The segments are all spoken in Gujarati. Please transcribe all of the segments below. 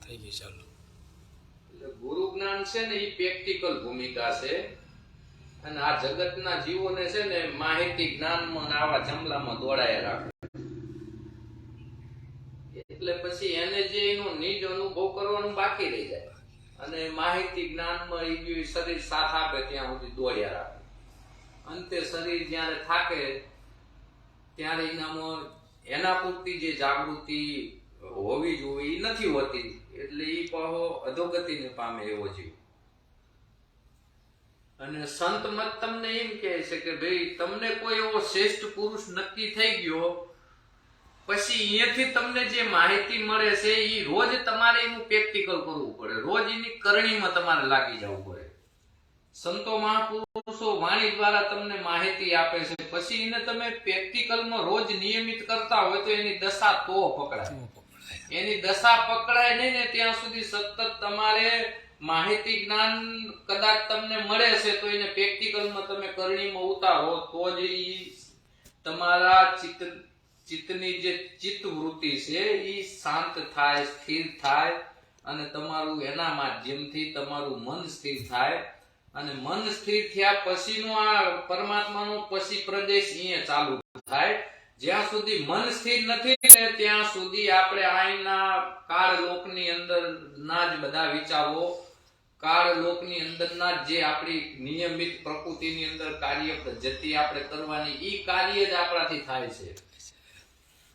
થઈ ગઈ ચાલો. એટલે ગુરુ જ્ઞાન છે ને એ પ્રેક્ટિકલ ભૂમિકા છે અને આ જગતના જીવોને છે ને માહિતી જ્ઞાનમાં આવા જમલામાં દોડાયા રાખે. એટલે પછી એને જે એનો નિજ અનુભવ કરવાનું બાકી રહી જાય અને માહિતી જ્ઞાનમાં એ શરીર સાથ આપે ત્યાં સુધી દોડ્યા રાખે. અંતે શરીર જ્યારે થાકે ત્યારે એના પૂરતી જે જાગૃતિ હોવી જોઈએ એ નથી હોતી. એટલે એ પાહો અધોગતિને પામે એવો જીવ. અને સંત મત તમને એમ કહે છે કે ભાઈ તમને કોઈ એવો શ્રેષ્ઠ પુરુષ નક્કી થઈ ગયો પછી અહીંયાથી તમને જે માહિતી મળે છે એ રોજ તમારે એનું પ્રેક્ટિકલ કરવું પડે. રોજ એની કરણીમાં તમારે લાગી જવું પડે. સંતો મહાપુરુષો વાણી દ્વારા તમને માહિતી આપે છે પછી એને તમે પ્રેક્ટિકલમાં રોજ નિયમિત કરતા હોય તો એની દશા તો પકડાય. એની દશા પકડાય નહીં ને ત્યાં સુધી સતત તમારે માહિતી જ્ઞાન કદાચ તમને મળે છે તો એને પ્રેક્ટિકલમાં તમે કરણીમાં ઉતારો તો જ તમારા ચિત્તની જે ચિત્ત વૃત્તિ છે એ શાંત થાય, સ્થિર થાય અને તમારું એના માધ્યમથી તમારું મન સ્થિર થાય. અને મન સ્થિર થયા પછીનો આ પરમાત્માનો પછી પ્રદેશ અહીંયા ચાલુ થાય. જ્યાં સુધી મન સ્થિર નથી ને ત્યાં સુધી આપણે આઈના કાળ લોકની અંદર ના જ બધા વિચારો, કાળ લોકની અંદરના જે આપણી નિયમિત પ્રકૃતિની અંદર કાર્ય પદ્ધતિ આપણે કરવાની એ કાર્ય જ આપણાથી થાય છે.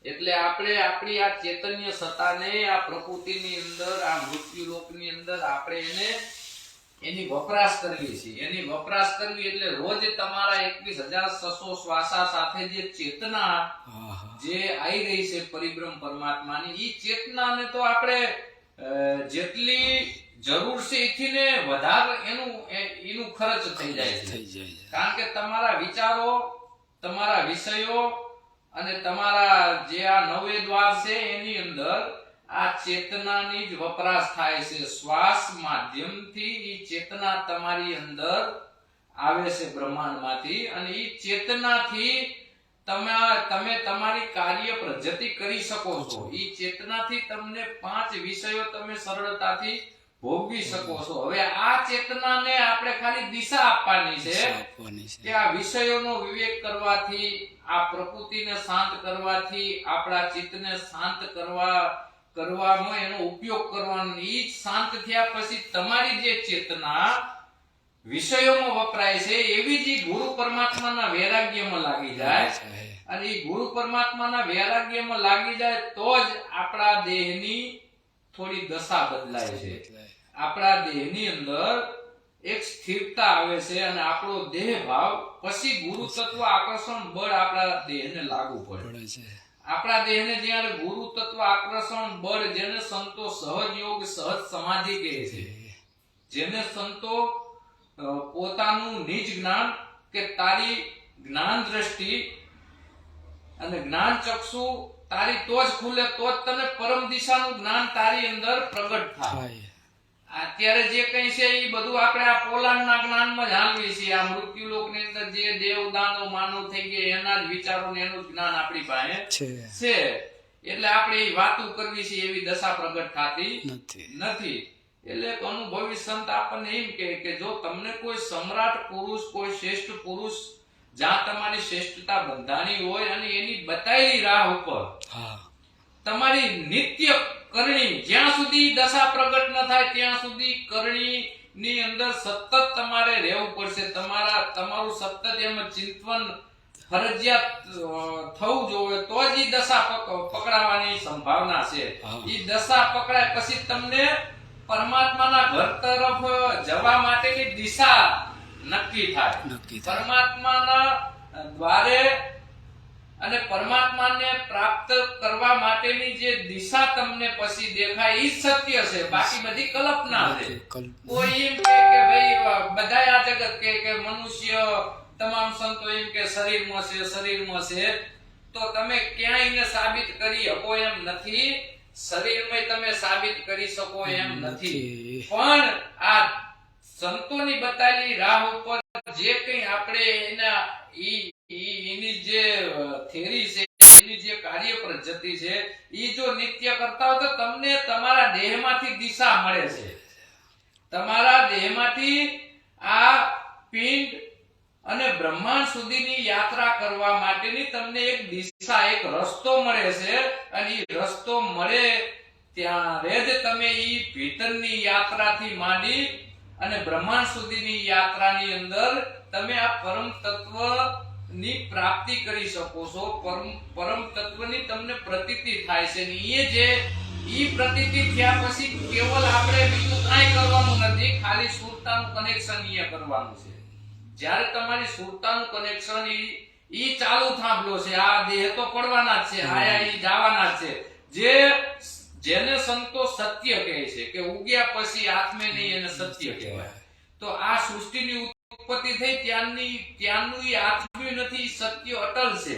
એટલે આપણે આપણી આ ચૈતન્ય સત્તાને આ પ્રકૃતિની અંદર આ મૃત્યુ લોકની અંદર આપણે એની વપરાશ કરવી છે. એની વપરાશ કરવી એટલે રોજ તમારા 21,600 શ્વાસા સાથે જે ચેતના જે આવી રહી છે પરિબ્રહ્મ પરમાત્માની એ ચેતનાને તો આપણે જેટલી જરૂર છે એથી ને વધારે એનું ખર્ચ થઈ જાય છે. કારણ કે તમારા વિચારો, તમારા વિષયો અને તમારા જે આ નવે દ્વાર છે એની અંદર આ ચેતનાની જ વપરાશ થાય છે. શ્વાસ માધ્યમથી એ ચેતના તમારી અંદર આવે છે બ્રહ્માંડમાંથી અને એ ચેતનાથી તમે તમારી કાર્ય પદ્ધતિ કરી શકો છો. એ ચેતનાથી તમને 5 વિષયો તમે સરળતાથી ભોગવી શકો છો. હવે આ ચેતનાને આપણે ખાલી દિશા આપવાની છે કે આ વિષયોનો વિવેક કરવાથી, આ પ્રકૃતિને શાંત કરવાથી, આપણા ચિત્તને શાંત કરવામાં એનો ઉપયોગ કરવાનો. એ શાંત થયા પછી તમારી જે ચેતના વિષયોમાં વપરાય છે એવી જ ગુરુ પરમાત્માના વૈરાગ્યમાં લાગી જાય. અને એ ગુરુ પરમાત્માના વૈરાગ્યમાં લાગી જાય તો જ આપણા દેહની થોડી દશા બદલાય છે. આપણા દેહની અંદર એક સ્થિરતા આવે છે અને આપણો દેહ ભાવ પછી ગુરુ તત્વ આકર્ષણ બળ આપણા દેહને લાગુ પડે છે. આપણા દેહને જ્યારે ગુરુ તત્વ આકર્ષણ બળ, જેને સંતો સહજ યોગ સહજ સમાધિ કહે છે, જેને સંતો પોતાનું નિજ જ્ઞાન કે તારી જ્ઞાન દ્રષ્ટિ અને જ્ઞાન ચક્ષુ તારી તો જ ખુલે તો જ તને પરમ દિશાનું જ્ઞાન તારી અંદર પ્રગટ થાય. અત્યારે જે કઈ છે એ બધું આપણે આ પોલાણના જ્ઞાનમાં જાણવી છે. આ મૃત્યુ લોકની અંદર જે દેવ દાનો માનવ થઈ ગયા એના જ વિચારો ને એનું જ્ઞાન આપણી પાસે છે. એટલે આપણે એ વાતો કરવી છે એવી દશા પ્રગટ થતી નથી. એટલે અનુભવી સંત આપણને એમ કે જો તમને કોઈ સમ્રાટ પુરુષ, કોઈ શ્રેષ્ઠ પુરુષ જ્યાં તમારી શ્રેષ્ઠતા બંધાણી હોય અને એની બતાવેલી રાહ ઉપર તમારી નિત્ય કરણી, જ્યાં સુધી દશા પ્રગટ ન થાય ત્યાં સુધી કરણી ની અંદર સતત તમારે રહેવું પડશે. તમારું સતત એમાં ચિંતન ફરજિયાત થવું જોઈએ તો જ એ દશા પકડાવાની સંભાવના છે. એ દશા પકડાય પછી તમને પરમાત્માના ઘર તરફ જવા માટેની દિશા નક્કી થાય. પરમાત્માના દ્વારે અને પરમાત્માને પ્રાપ્ત કરવા માટેની જે દિશા તમને પછી દેખાય એ સત્ય છે. બાકી બધી કલ્પના છે. કોઈ એમ કે ભાઈ બધા આ જગત કે મનુષ્ય તમામ સંતો એમ કે શરીરમાં છે તો તમે ક્યાંય એને સાબિત કરી શકો એમ નથી. શરીરમાં તમે સાબિત કરી શકો એમ નથી. પણ આ સંતોની બતાવેલી રાહ ઉપર જે કંઈ આપણે એની જે થિયરી છે એમની જે કાર્ય પદ્ધતિ છે એ જો નિત્ય કરતા હો તો તમને તમારા દેહમાંથી દિશા મળે છે. તમારા દેહમાંથી આ પિંડ અને બ્રહ્માંડ સુધીની યાત્રા કરવા માટેની તમને એક દિશા, એક રસ્તો મળે છે. અને એ રસ્તો મળે ત્યારે જ તમે ઈ ભીતરની યાત્રાથી માંડી અને બ્રહ્માંડ સુધીની યાત્રાની અંદર તમે આ પરમ તત્વની પ્રાપ્તિ કરી શકો છો. પરમ તત્વની તમને પ્રતીતિ થાય છે. ને એ જે ઈ પ્રતીતિ થયા પછી કેવલ આપણે બીજું કાંઈ કરવાનું નથી, ખાલી સુરતાનું કનેક્શન અહીંયા કરવાનું છે. જ્યારે તમારી સુરતાનું કનેક્શન ઈ ચાલુ થાંભલો છે, આ દેહ તો પડવાના જ છે, આયા ઈ જવાના જ છે. જેને સંતો સત્ય કહે છે કે ઉગ્યા પછી આત્મે નહીં, એને સત્ય કહેવાય. તો આ સૃષ્ટિની ઉત્પત્તિ થઈ ત્યારનું ઈ આત્મ્ય નથી, સત્ય અટલ છે.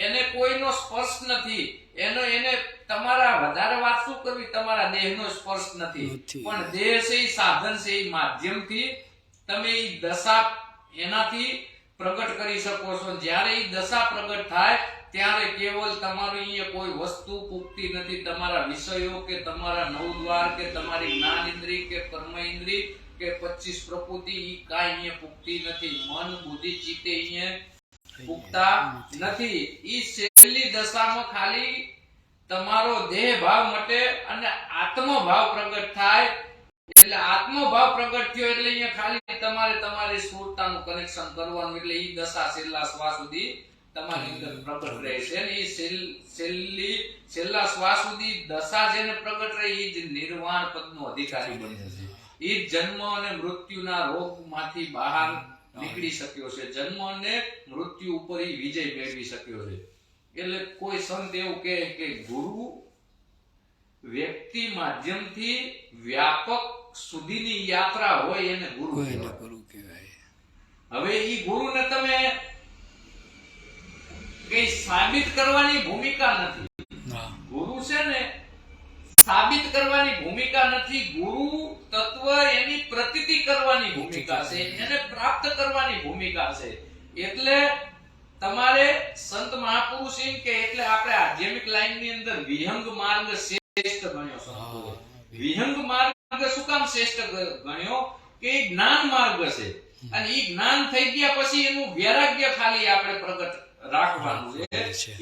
એને કોઈનો સ્પર્શ નથી. એને તમારા વધારે વાત શું કરવી, તમારા દેહનો સ્પર્શ નથી. પણ દેહ છે ઈ સાધન છે, ઈ માધ્યમથી તમે ઈ દશા એનાથી પ્રગટ કરી શકો છો. જ્યારે ઈ દશા પ્રગટ થાય ત્યારે કેવલ તમારું અહીંયા કોઈ વસ્તુ પૂગતી નથી. તમારા વિષયો કે તમારા નવ દ્વાર કે તમારી જ્ઞાન ઇન્દ્રિય કે કર્મ ઇન્દ્રિય કે 25 પ્રકૃતિ ઈ કાંઈ અહીંયા પૂગતી નથી. મન બુદ્ધિ ચિત્તે અહીંયા પૂગતા નથી. ઈ છેલ્લી દશામાં ખાલી તમારો દેહ ભાવ મટે અને આત્મ ભાવ પ્રગટ થાય. એટલે આત્મ ભાવ પ્રગટ થયો એટલે અહીંયા ખાલી તમારે તમારી સ્થૂળતાનું કનેક્શન કરવાનું. એટલે ઈ દશા છેલ્લા શ્વાસ સુધી તમારી અંદર પ્રગટ રહે છે. અને ઈ છેલ્લા શ્વાસ સુધી દશા જેને પ્રગટ રહે ઈ જ નિર્વાણ પદનો અધિકારી બની જશે. ઈ જન્મ અને મૃત્યુના રોગમાંથી બહાર નીકળી શક્યો છે. જન્મ અને મૃત્યુ ઉપર ઈ વિજય મેળવી શક્યો છે. એટલે કોઈ સંત એવું કહે કે ગુરુ વ્યક્તિ માધ્યમથી વ્યાપક સુધીની યાત્રા હોય એને ગુરુ કહેવાય. હવે ઈ ગુરુને તમે કઈ સાબિત કરવાની ભૂમિકા નથી. ગુરુ છે ને સાબિત કરવાની ભૂમિકા નથી. ગુરુ તત્વ એની પ્રતીતિ કરવાની ભૂમિકા છે, એને પ્રાપ્ત કરવાની ભૂમિકા છે. એટલે તમારે સંત મહાપુરુષ એમ કે એટલે આપણે આધ્યાત્મિક લાઈનની અંદર વિહંગ માર્ગ શ્રેષ્ઠ ગણ્યો. સંતો વિહંગ માર્ગ શું કામ શ્રેષ્ઠ ગણ્યો કે એ જ્ઞાન માર્ગ છે. અને એ જ્ઞાન થઈ ગયા પછી એનું વૈરાગ્ય ખાલી આપણે પ્રગટ રાખવાનું છે.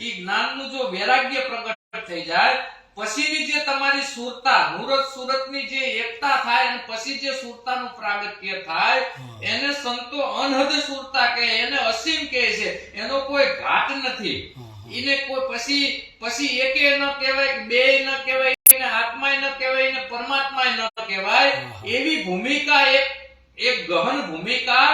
એ જ્ઞાનનું જો વૈરાગ્ય પ્રગટ થઈ જાય પછીની જે તમારી સુરતા મૂરત સુરતની જે એકતા થાય અને પછી જે સુરતાનું પ્રાગટ્ય થાય એને સંતો અનહદ સુરતા કહે, એને અસીમ કહે છે. એનો કોઈ ઘાટ નથી. એને કોઈ પછી એકે ન કહેવાય, બે ન કહેવાય, એને આત્માય ન કહેવાય, એને પરમાત્માય ન કહેવાય. એવી ભૂમિકા એક ગહન ભૂમિકા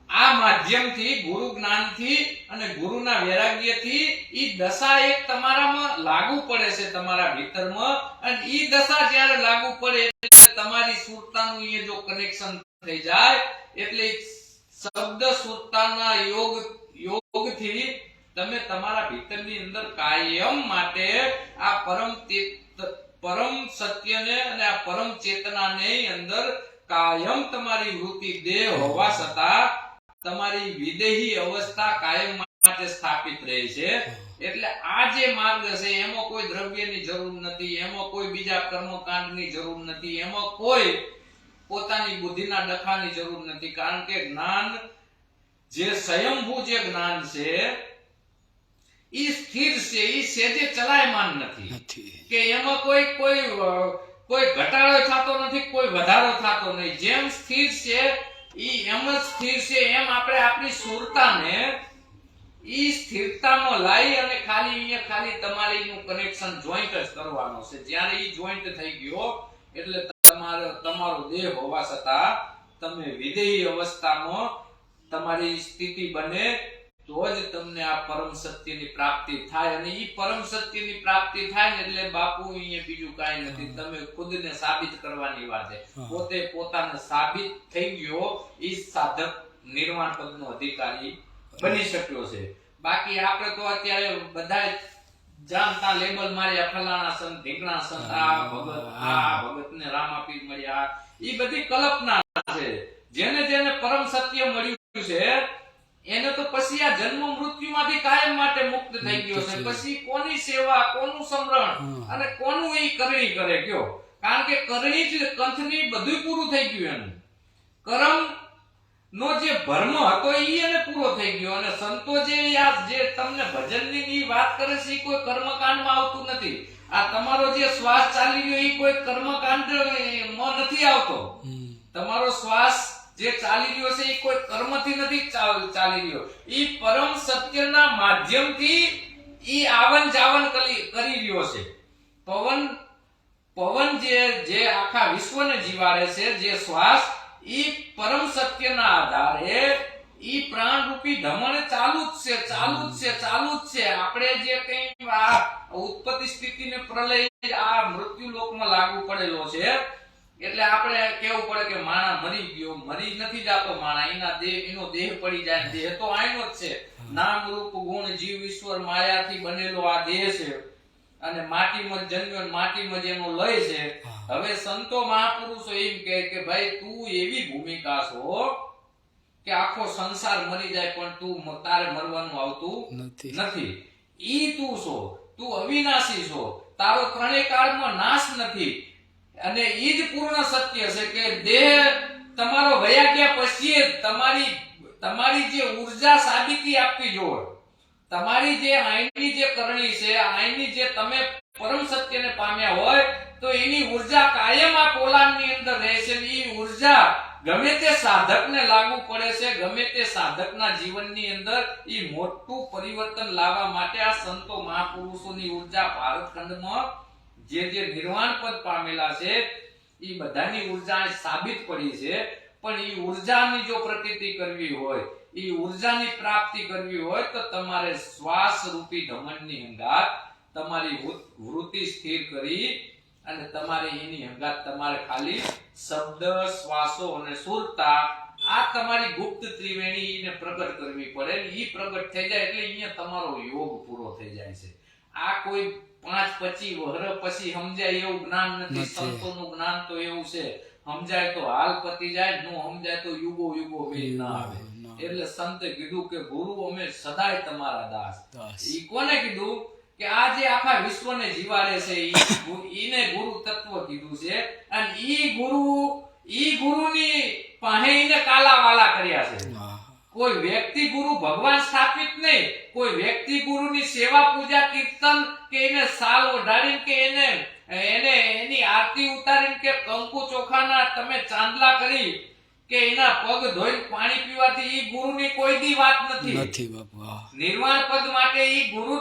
આ માધ્યમથી ગુરુ જ્ઞાનથી અને ગુરુના વૈરાગ્યથી ઈ દશા એક તમારામાં લાગુ પડે છે, તમારા ભીતરમાં. અને ઈ દશા જ્યારે લાગુ પડે એટલે તમારી સુરતાનું એ જો કનેક્શન થઈ જાય એટલે શબ્દ સુરતાના યોગથી તમે તમારા ભીતરની અંદર કાયમ માટે આ પરમ સત્યને અને આ પરમ ચેતનાને અંદર કાયમ તમારી વૃત્તિ દેહ હોવા છતાં તમારી વિદેહી અવસ્થા કાયમ માટે સ્થાપિત રહે છે. એટલે આ જે માર્ગ છે એમાં કોઈ દ્રવ્યની જરૂર નથી, એમાં કોઈ બીજા કર્મકાંડની જરૂર નથી, એમાં કોઈ પોતાની બુદ્ધિના ડખાની જરૂર નથી. કારણ કે જ્ઞાન જે સ્વયંભૂ જે જ્ઞાન છે ઈ સ્થિર છે, ઈ સેજે ચલાયમાન નથી કે એમાં કોઈ ઘટાડો થતો નથી, કોઈ વધારો થતો નહીં. જેમ સ્થિર છે ઈ એમ જ સ્થિર છે. એમ આપણે આપણી સુરતાને ઈ સ્થિરતામાં લાવી અને ખાલી તમારીનું કનેક્શન જોઈન્ટ જ કરવાનો છે. જ્યારે ઈ જોઈન્ટ થઈ ગયો એટલે તમારો દેહ હોવા છતાં તમે વિદેહી અવસ્થામાં તમારી સ્થિતિ બને તો જ તમને આ પરમ સત્યની પ્રાપ્તિ થાય. અને ઈ પરમ સત્યની પ્રાપ્તિ થાય ને એટલે બાપુ અહીંયા બીજું કાંઈ નથી. તમે ખુદને સાબિત કરવાની વાત છે. પોતે પોતાને સાબિત થઈ ગયો ઈ સાધક નિર્વાણ પદનો અધિકારી બની શક્યો છે. બાકી આપણે તો અત્યારે બધા જાણતા લેબલ માર્યા, ફલાણા સંત, ઢીંગણા સંત, આ ભગત ને રામાપીર મળ્યા, ઈ બધી કલ્પના છે. જેને પરમ સત્ય મળ્યું છે એને તો પછી આ જન્મ મૃત્યુમાંથી કાયમ માટે મુક્ત થઈ ગયો છે. પછી કોની સેવા, કોનું સ્મરણ અને કોનું એ કરણી કરે કયો? કારણ કે કરણી જ કંથની બધું પૂરું થઈ ગયું. એનું કર્મ નો જે ભર્મ હતો એ એને પૂરો થઈ ગયો. અને સંતો જે તમને ભજનની ની વાત કરે છે એ કોઈ કર્મકાંડમાં આવતું નથી. આ તમારો જે શ્વાસ ચાલી રહ્યો એ કોઈ કર્મકાંડમાં નથી આવતો. તમારો શ્વાસ જે ચાલી રહ્યો છે એ કોઈ કર્મથી નથી ચાલી રહ્યો. એ પરમ સત્યના માધ્યમથી એ આવન જાવન કરી રહ્યો છે. પવન જે આખા વિશ્વને જીવાડે છે, જે શ્વાસ, એ પરમ સત્યના આધારે ઈ પ્રાણ રૂપી ધમણ ચાલુ જ છે. આપણે જે કઈ આ ઉત્પત્તિ સ્થિતિ ને પ્રલય આ મૃત્યુ લોકમાં લાગુ પડેલો છે, એટલે આપણે કેવું પડે કે માણા મરી ગયો. મરી નથી જાતો માણા, એનો દેહ પડી જાય. દેહ તો આયનો જ છે. નામ રૂપ ગુણ જીવ ઈશ્વર માયાથી બનેલો આ દેહ છે અને માટીમાં જન્મ્યો, માટીમાં જ એનો લય છે. હવે સંતો મહાપુરુષો એમ કહે કે ભાઈ તું એવી ભૂમિકા છો કે આખો સંસાર મરી જાય પણ તું તારે મરવાનું આવતું નથી. ઈ તું છો, તું અવિનાશી છો, તારો ત્રણેય કાળમાં નાશ નથી. અને ઈ જ પૂર્ણ સત્ય છે કે દેહ તમારો વયા ગયા પછી તમારી જે ઉર્જા સાબિતી આપવી જોઈએ. તમારી જે આઈની જે કરણી છે, આઈની જે તમે પરમ સત્યને પામ્યા હોય તો એની ઉર્જા કાયમ આ પોલાણની અંદર રહેશે. એ ઉર્જા ગમે તે સાધકને લાગુ પડે છે. ગમે તે સાધકના જીવનની અંદર એ મોટું પરિવર્તન લાવવા માટે આ સંતો મહાપુરુષોની ઉર્જા ભારત ખંડમાં જે નિર્વાણ પદ પામેલા છે એ બધાની ઉર્જા સાબિત પડી છે. પણ એ ઉર્જાની જો પ્રતીતિ કરવી હોય, એ ઉર્જાની પ્રાપ્તિ કરવી હોય તો તમારે શ્વાસ રૂપી ધમનની અંગાત તમારી વૃત્તિ સ્થિર કરી અને તમારે એની અંગાત તમારે ખાલી શબ્દ, શ્વાસો અને સુરતા આ તમારી ગુપ્ત ત્રિવેણીને પ્રગટ કરવી પડે. એ પ્રગટ થઈ જાય એટલે અહીંયા તમારો યોગ પૂરો થઈ જાય છે. આ કોઈ 5-25 વર્ષ પછી સમજાય એવું જ્ઞાન નથી. સંતોનું જ્ઞાન તો એવું છે, સમજાય તો હાલ પતી જાય, નો સમજાય તો યુગો મેળ ના આવે. એટલે સંતે કીધું કે ગુરુ અમે સદાય તમારા દાસ. ઈ કોને કીધું? કે આ જે આખા વિશ્વને જીવાડે છે ઈને ગુરુ તત્વ કીધું છે. અને ઈ ગુરુની પાસે ઈને કાલાવાલા કર્યા છે. કોઈ વ્યક્તિ ગુરુ ભગવાન સ્થાપિત નહીં. કોઈ વ્યક્તિ ગુરુની સેવા, પૂજા, કીર્તન કે એને સાલ ઓઢાડીને કે એને એની આરતી ઉતારીને કે કંકુ ચોખાના તમે ચાંદલા કરી કે એના પગ ધોઈને પાણી પીવાથી ઈ ગુરુની કોઈ દી વાત નથી બાપા. નિર્વાણ પદ માટે ઈ ગુરુ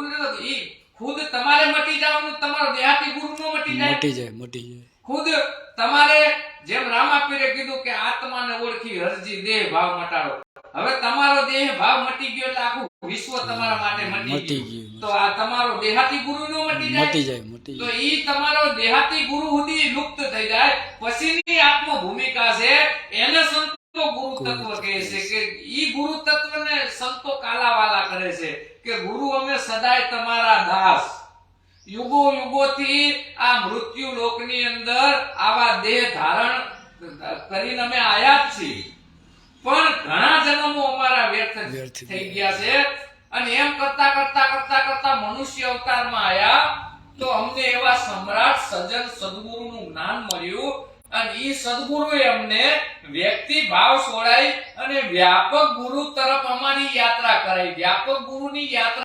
ઈ ખુદ તમારે મટી જવાનું. તમારો દેહાતી ગુરુ નો મટી જાય. ખુદ તમારે જેમ રામાપીરે કીધું કે આત્માને ઓળખી હરજી દેહ ભાવ મટાડો. હવે તમારો દેહ ભાવ મટી ગયો એટલે આખું વિશ્વ તમારા માટે મટી ગયું. તો આ તમારો દેહાતી ગુરુ નો મટી જાય. તો ઈ તમારો દેહાતી ગુરુ સુધી લુપ્ત થઈ જાય પછીની આત્મ ભૂમિકા છે એને સંતો ગુરુ તત્વ કહે છે. કે ઈ ગુરુ તત્વને સંતો કાલાવાલા કરે છે કે ગુરુ અમે સદાય તમારા દાસ. યુગોથી આ મૃત્યુ લોકની અંદર આવા દેહ ધારણ કરીને અમે આયા છીએ. પણ ઘણા જન્મો અમારા વ્યર્થ થઈ ગયા છે. અને એમ કરતા મનુષ્ય અવતારમાં આયા તો અમને એવા સમ્રાટ સજ્જન સદગુરુનું જ્ઞાન મળ્યું. અને ઈ સદગુરુએ અમને વ્યક્તિ ભાવ છોડાઈ અને વ્યાપક ગુરુ તરફ અમારી યાત્રા કરાઈ. વ્યાપક ગુરુની યાત્રા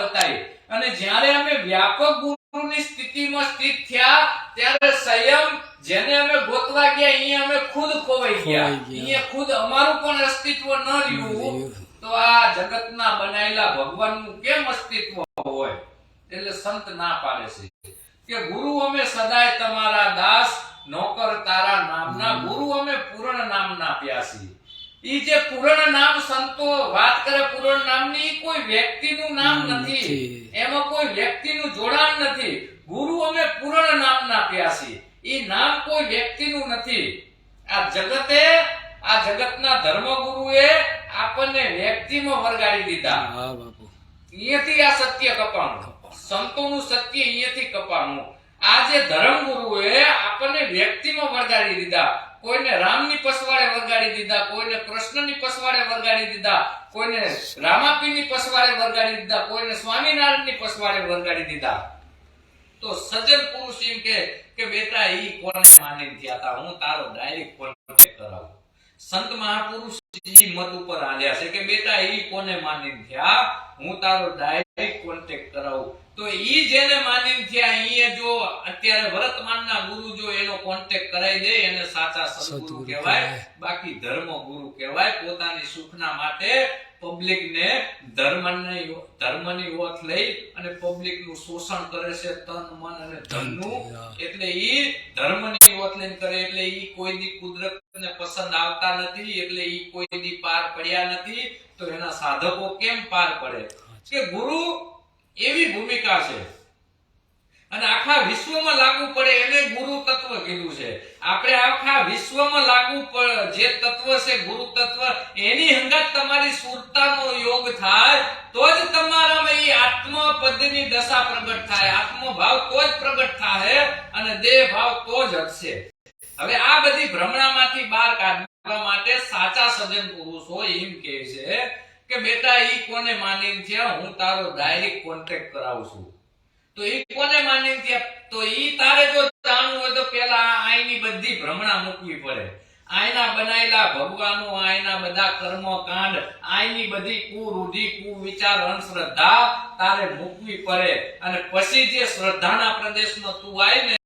બતાવી. અને જ્યારે અમે વ્યાપક ગુરુની સ્થિતિમાં સ્થિત થયા ત્યારે સંયમ જેને અમે ગોતવા ગયા અહીંયા અમે ખુદ ખોવાઈ ગયા. અહીંયા ખુદ અમારું પણ અસ્તિત્વ ન રહ્યું. તો આ જગતના બનાયેલા ભગવાનનું કેમ અસ્તિત્વ હોય? એટલે સંત ના પાડે છે કે ગુરુ અમે સદાય તમારા દાસ, નોકર તારા નામના. ગુરુ અમે પૂર્ણ નામના પ્યાસી. ઈ જે પૂર્ણ નામ સંતો વાત કરે પૂર્ણ નામની, કોઈ વ્યક્તિનું નામ નથી. એમાં કોઈ વ્યક્તિનું જોડાણ નથી. ગુરુ અમે પૂર્ણ નામના પ્યાસી. ઈ નામ કોઈ વ્યક્તિનું નથી. આ જગતના ધર્મગુરુએ આપણને વ્યક્તિમાં વરગાડી દીધા. અહીંયાથી આ સત્ય કપાણું. સંતોનું સત્ય અહીંયાથી કપાણું. આ જે ધર્મગુરુએ આપણને વ્યક્તિમાં વરગાડી દીધા. કોઈને રામની પસવાડે વરગાડી દીધા, કોઈને કૃષ્ણની પસવાડે વરગાડી દીધા, કોઈને રામાપીરની પસવાડે વરગાડી દીધા, કોઈને સ્વામિનારાયણની પસવાડે વરગાડી દીધા. તો સજ્જન પુરુષ એમ કે બેટા ઈ કોને માનીને થયા હતા, હું તારો ડાયરેક્ટ કોન્ટેક્ટ કરાવું. સંત મહાપુરુષ ઈ મત ઉપર આલ્યા છે કે બેટા ઈ કોને માનીને થયા, હું તારો ડાયરેક્ટ કોન્ટેક્ટ કરાવું. તો ઈ જેને માનીને થયા ઈએ જો અત્યારે વર્તમાનના ગુરુ જો એનો કોન્ટેક્ટ કરાઈ દે એને સાચા સદગુરુ કહેવાય, બાકી ધર્મ ગુરુ કહેવાય. પોતાની સુખના માટે પબ્લિકને ધર્મની ઓથ લઈ અને પબ્લિકનું શોષણ કરે છે, તન મન અને ધનનું. એટલે ઈ ધર્મની ઓથ લઈને કરે, એટલે ઈ કોઈ દી કુદરતને પસંદ આવતા નથી, એટલે ઈ કોઈ દી પાર પડ્યા નથી. તો એના સાધકો કેમ પાર પડે? કે ગુરુ એવી ભૂમિકા છે અને આખા વિશ્વમાં લાગુ પડે એને ગુરુ તત્વ કીધું છે. આપણે આખા વિશ્વમાં લાગુ જે તત્વ છે ગુરુ તત્વ, એની હંગાત તમારી સુરતાનો યોગ થાય તો જ તમારામાં એ આત્મપદની દશા પ્રગટ થાય, આત્મભાવ તો જ પ્રગટ થાય અને દેહ ભાવ તો જ હટશે. હવે આ બધી ભ્રમણામાંથી બહાર કાઢવા માટે સાચા સજ્જન પુરુષો એમ કહે છે કે બેટા ઈ કોને માનીને થયા, હું તારો ડાયરેક્ટ કોન્ટેક્ટ કરાવું છું. તો ઈ કોને માનીને થયા, તો ઈ તારે જો જાણવું હોય તો પેલા આઈની બધી ભ્રમણા મૂકવી પડે. આઈના બનાયેલા ભગવાનો, આઈના બધા કર્મ કાંડ, આઈની બધી કુરુધિ કુવિચાર અંધશ્રદ્ધા તારે મૂકવી પડે. અને પછી જે શ્રદ્ધાના પ્રદેશમાં તું આય ને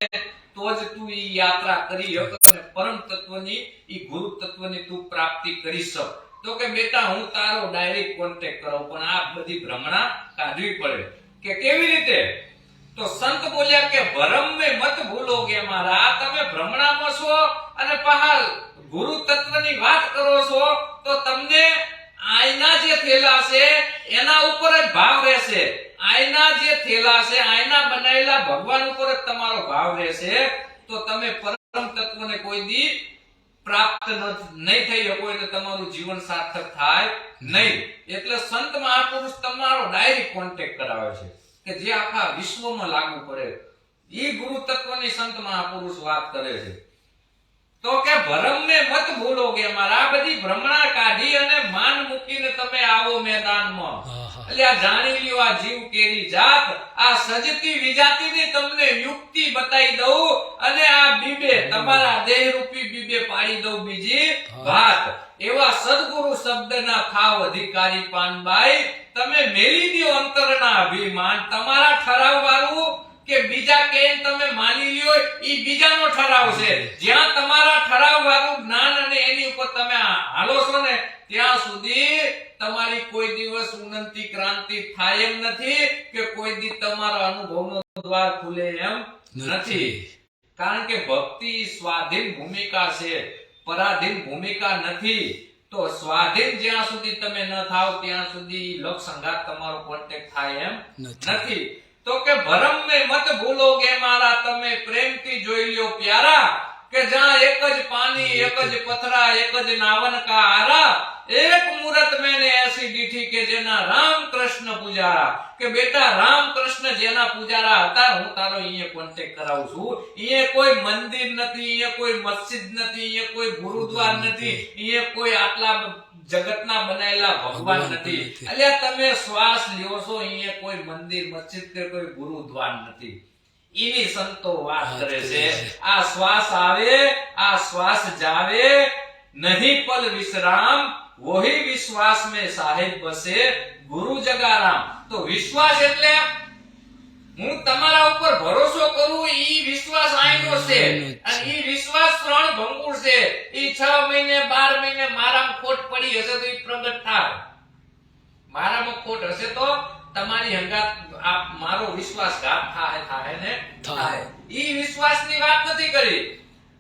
તો જ તું ઈ યાત્રા કરી શકે અને પરમ તત્વની ઈ ગુરુ તત્વની તું પ્રાપ્તિ કરી શક. તો કે બેટા હું તારો ડાયરેક્ટ કોન્ટેક્ટ કરાવું, પણ આ બધી ભ્રમણા કાઢવી પડે. કે કેવી રીતે? તો સંત બોલ્યા કે ભરમ મે મત ભૂલોગે મારા, તમે ભ્રમણામાં છો અને પહાલ ગુરુ તત્વની વાત કરો છો તો તમને આયના જે થેલા છે એના ઉપર જ ભાવ રહેશે. આયના જે થેલા છે, આયના બનાવેલા ભગવાન ઉપર જ તમારો ભાવ રહેશે. તો તમે પરમ તત્વને કોઈ દી પ્રાપ્ત નહીં થઈ શકો, એટલે તમારું જીવન સાર્થક થાય નહીં. એટલે સંત મહાપુરુષ તમારો ડાયરેક્ટ કોન્ટેક્ટ કરાવે છે કે જે આખા વિશ્વમાં લાગુ પડે. ઈ ગુરુ તત્વની સંત મહાપુરુષ વાત કરે છે. તો કે ભરમ ને મત ભૂલોગે મારા, આ બધી ભ્રમણા કાઢી અને માન મૂકીને તમે આવો મેદાનમાં. એટલે આ જાણી લ્યો આ જીવ કેરી જાત, આ સજતી વિજાતીની તમને યુક્તિ બતાવી દઉં અને આ બીબે તમારા દેહ રૂપી બીબે પાડી દઉં બીજી વાત. એવા સદગુરુ શબ્દના થાવ અધિકારી પાનબાઈ, તમે મેલી દો અંતરના અભિમાન. તમારા ઠરાવ વાળું કે બીજા કે તમે માની લ્યો ઈ બીજાનો ઠરાવ છે. જ્યાં તમારા ઠરાવ વાળું જ્ઞાન અને એની ઉપર તમે હાલો છો ને ત્યાં સુધી તમારી કોઈ દિવસ ઉન્નતિ ક્રાંતિ થાય એમ નથી, કે કોઈ દી તમારા અનુભવનો દ્વાર ખુલે એમ નથી. કારણ કે ભક્તિ સ્વાધીન ભૂમિકા છે, પરાધીન ભૂમિકા નથી. તો સ્વાધીન જ્યાં સુધી તમે ન થાવ ત્યાં સુધી લક્ષ સંગાત તમારો કોન્ટેક્ટ થાય એમ નથી. તો કે ભરમ મે મત ભૂલોગે મારા, તમે પ્રેમથી જોઈ લ્યો પ્યારા, કે જ્યાં એક જ પાણી એક જ પથરા એક જ નાવન કા આરા, એક મૂરત મેને એસી દીઠી કે જેના રામ કૃષ્ણ પૂજારા. કે બેટા રામ કૃષ્ણ જેના પૂજારા હતા હું તારો અહીંયા કોન્ટેક્ટ કરાવું છું. અહીંયા કોઈ મંદિર નથી, અહીંયા કોઈ મસ્જિદ નથી, અહીંયા કોઈ ગુરુદ્વાર નથી, અહીંયા કોઈ આટલા જગતના બનાયેલા ભગવાન નથી. એટલે તમે શ્વાસ લ્યો છો અહીંયા કોઈ મંદિર મસ્જિદ કે કોઈ ગુરુદ્વાર નથી. એની સંતો વાત કરે છે. આ શ્વાસ આવે આ શ્વાસ જાવે, નહીં પલ વિશ્રામ, વહી વિશ્વાસ में સાહેબ બસે ગુરુ જગારામ. તો વિશ્વાસ એટલે હું તમારા ઉપર ભરોસો કરું, ઈ વિશ્વાસ આઈનો છે. અને ઈ વિશ્વાસ ત્રણ ભંગુર છે. ઈ 6 મહિને 12 મહિને મારામાં ખોટ પડી હશે તો ઈ પ્રગટ થાય. મારામાં ખોટ હશે તો તમારી હંગાત મારો વિશ્વાસઘાત થાય ને થાય. ઈ વિશ્વાસની વાત નથી કરી.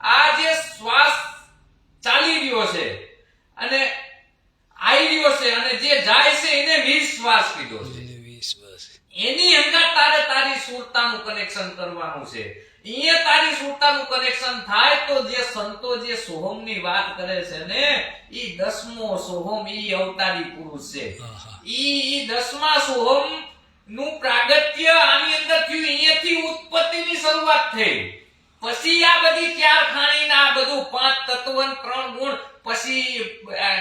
આ જે શ્વાસ ચાલી રહ્યો છે અને આવી રહ્યો છે અને જે જાય છે એને વિશ્વાસ કીધો છે. એની હંગાત તારે તારી સુરતાનું કનેક્શન કરવાનું છે. અહીંયા તારી સુરતાનું કનેક્શન થાય તો જે સંતો જે સોહમની વાત કરે છે ને, ઈ 10મો સોહમ ઈ અવતારી પુરુષ છે. ઈ 10મા સોહમ નું પ્રાગટ્ય આની અંદર થયું. અહીંયાથી ઉત્પત્તિની શરૂઆત થઈ. પછી આ બધી ચાર ખાણી આ બધું પાંચ તત્વ ને ત્રણ ગુણ પછી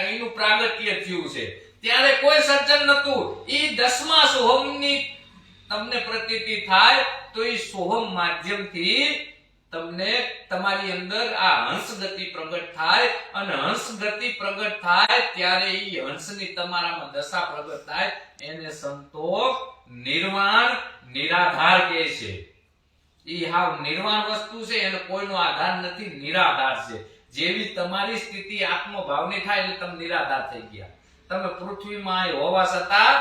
એનું પ્રાગટ્ય થયું છે. ત્યારે કોઈ સર્જન નતું. ઈ 10મા સોહમની તમને પ્રતીતિ થાય તો ઈ સોહમ માધ્યમથી તમને તમારી અંદર આ હંસ ગતિ પ્રગટ થાય અને હંસ ગતિ પ્રગટ થાય ત્યારે ઈ હંસની તમારામાં દશા પ્રગટ થાય એને સંતો નિર્વાણ નિરાધાર કહે છે. ઈ હાવ નિર્વાણ વસ્તુ છે, એને કોઈનો આધાર નથી, નિરાધાર છે. જેવી તમારી સ્થિતિ આત્મભાવની થાય એટલે તમે નિરાધાર થઈ ગયા. તમે પૃથ્વીમાં હોવા છતાં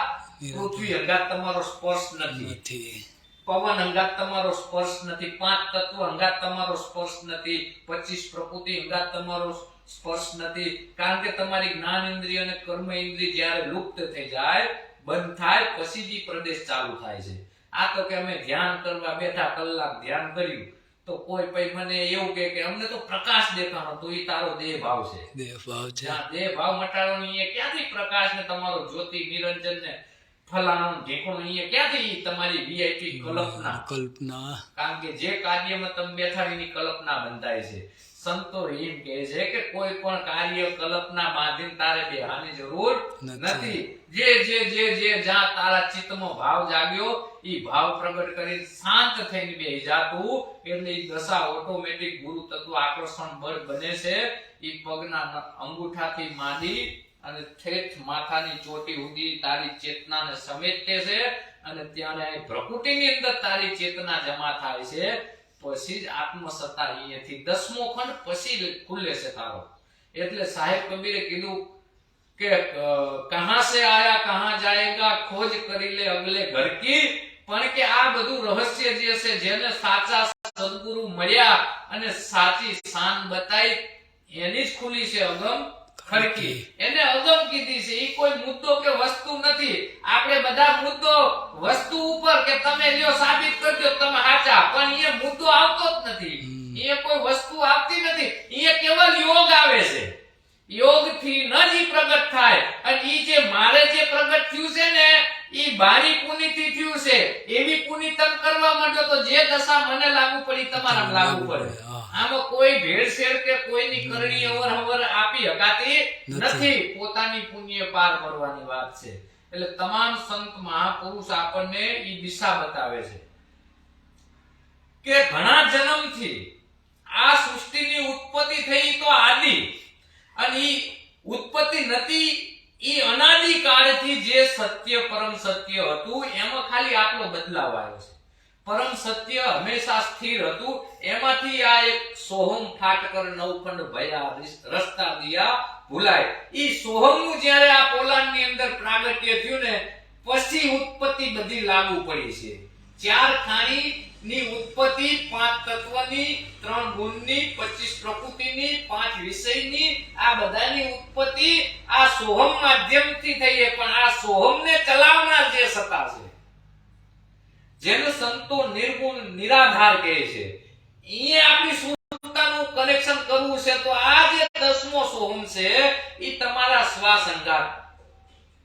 પૃથ્વી અંગાત તમારો સ્પર્શ નથી, પવન અંગાત તમારો સ્પર્શ નથી, પાંચ તત્વ અંગાત તમારો સ્પર્શ નથી, 25 પ્રકૃતિ અંગાત તમારો સ્પર્શ નથી. કારણ કે તમારી જ્ઞાન ઇન્દ્રિય અને કર્મ ઇન્દ્રિય જ્યારે લુપ્ત થઈ જાય, બંધ થાય, પછી જ પ્રદેશ ચાલુ થાય છે. આ તો કે અમે ધ્યાન કરવા બેઠા, કલાક ધ્યાન કર્યું તો કોઈ પછી મને એવું કે અમને તો પ્રકાશ દેખાણો, તો ઈ તારો દેહ ભાવ છે. દેહ ભાવ મટાડવાનો એ ક્યાંથી પ્રકાશ ને તમારો જ્યોતિ નિરંજન ને ફલાણું ઢીકણું અહીંયા ક્યાંથી તમારી વીઆઈપી કલ્પના. કારણ કે જે કાર્યમાં તમે બેઠા એની કલ્પના બંધાય છે. સંતો એમ કહે છે કે કોઈ પણ કાર્ય કલ્પના બાંધીને તારે બેહાની જરૂર નથી. જે જે જે જે જ્યાં તારા ચિત્તમાં ભાવ જાગ્યો ઈ ભાવ પ્રગટ કરી શાંત થઈને બેહી જાતું એટલે ઈ દશા ઓટોમેટિક ગુરુ તત્વ આકર્ષણ બળ બને છે. ઈ પગના અંગૂઠાથી માંડી અને ઠેઠ માથાની ચોટી સુધી તારી ચેતનાને સમેટે છે અને ત્યારે પ્રકૃતિની અંદર તારી ચેતના જમા થાય છે. પછી જ આત્મસત્તા અહીંયાથી 10મો ખંડ પછી ખુલે છે તારો. એટલે સાહેબ કબીરે કીધું કે કહાં સે આયા કહાં જાયેગા ખોજ કરી લે અગલે ઘર કી. પણ કે આ બધું રહસ્ય જે છે, જેને સાચા સદગુરુ મળ્યા અને સાચી શાન બતાઈ એની જ ખુલી છે અગમ ખડકી. એને અગમ કીધી છે. ઈ કોઈ મુદ્દો કે વસ્તુ નથી. આપણે બધા મુદ્દો વસ્તુ ઉપર કે તમે લ્યો સાબિત કરજો તમે સાચા, પણ એ મુદ્દો આવતો જ નથી. એ કોઈ વસ્તુ આવતી નથી. એ કેવલ યોગ આવે છે. યોગ થી ન જ પ્રગટ થાય. અને ઈ જે મારે જે પ્રગટ થયું છે ને ઈ બારી પુની થી થયું છે. એવી પુની તમે કરવા માંડો તો જે દશા મને લાગુ પડી તમારા લાગુ પડે. આમાં કોઈ ભેળસેળ કે કોઈની કરણી અવર આપી હકાતી નથી. પોતાની પુણ્ય પાર કરવાની વાત છે. એટલે તમામ સંત મહાપુરુષ આપણને ઈ દિશા બતાવે છે કે ઘણા જન્મથી આ સૃષ્ટિની ઉત્પત્તિ થઈ તો આદિ, અને ઈ ઉત્પત્તિ નથી, ઈ અનાદિ કાળથી જે સત્ય પરમ સત્ય હતું એમાં ખાલી આટલો બદલાવ આવ્યો છે. પરમ સત્ય હંમેશા સ્થિર હતું. એમાંથી આ એક સોહમ ફાટકર નવખંડ ભયા રસ્તા દિયા ભૂલાય. ઈ સોહમનું જ્યારે આ પોલાણની અંદર પ્રાગટ્ય થયું ને પછી ઉત્પત્તિ બધી લાગુ પડી છે. ચાર ખાણી ની ઉત્પત્તિ, પાંચ તત્વની, ત્રણ ગુણની, 25 પ્રકૃતિની, 5 વિષયની, આ બધાની ઉત્પત્તિ આ સોહમ માધ્યમથી થઈ છે. પણ આ સોહમને ચલાવનાર જે સત્તા છે, જેને સંતો નિર્ગુણ નિરાધાર કહે છે, એ આપણી સુરતાનું કનેક્શન કરવું છે તો આ જે 10મો સોહમ છે એ તમારા શ્વાસ અંગાત.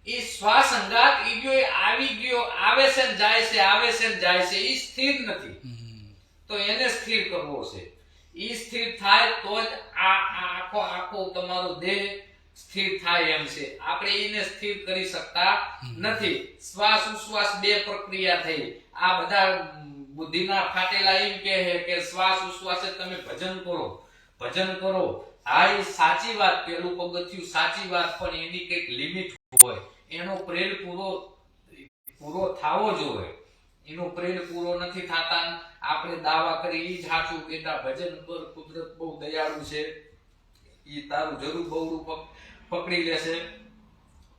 ઈ શ્વાસ અંગાત ઈ ગયો આવી ગયો, આવે છે ને જાય છે, આવે છે ને જાય છે. ઈ સ્થિર નથી. તો એને સ્થિર કરવો છે. ઈ સ્થિર થાય તો જ આ આખો તમારો દેહ સ્થિર થાય એમ છે. આપણે એને સ્થિર કરી શકતા નથી. શ્વાસ ઉશ્વાસ બે પ્રક્રિયા થઈ. આ બધા બુદ્ધિના ફાટેલા એમ કહે કે શ્વાસ ઉશ્વાસે તમે ભજન કરો. હા, એ સાચી વાત, પેલું પગથિયું સાચી વાત, પણ એની કઈક લિમિટ હોય. એનો પ્રેર પૂરો થાવો જોઈએ. એનો પ્રેર પૂરો નથી થતા. આપણે દાવા કરી ઈ જ સાચું બેટા ભજન કર, કુદરત બહુ દયાળુ છે, ઈ તારું જરૂર બહુ પકડી લેશે.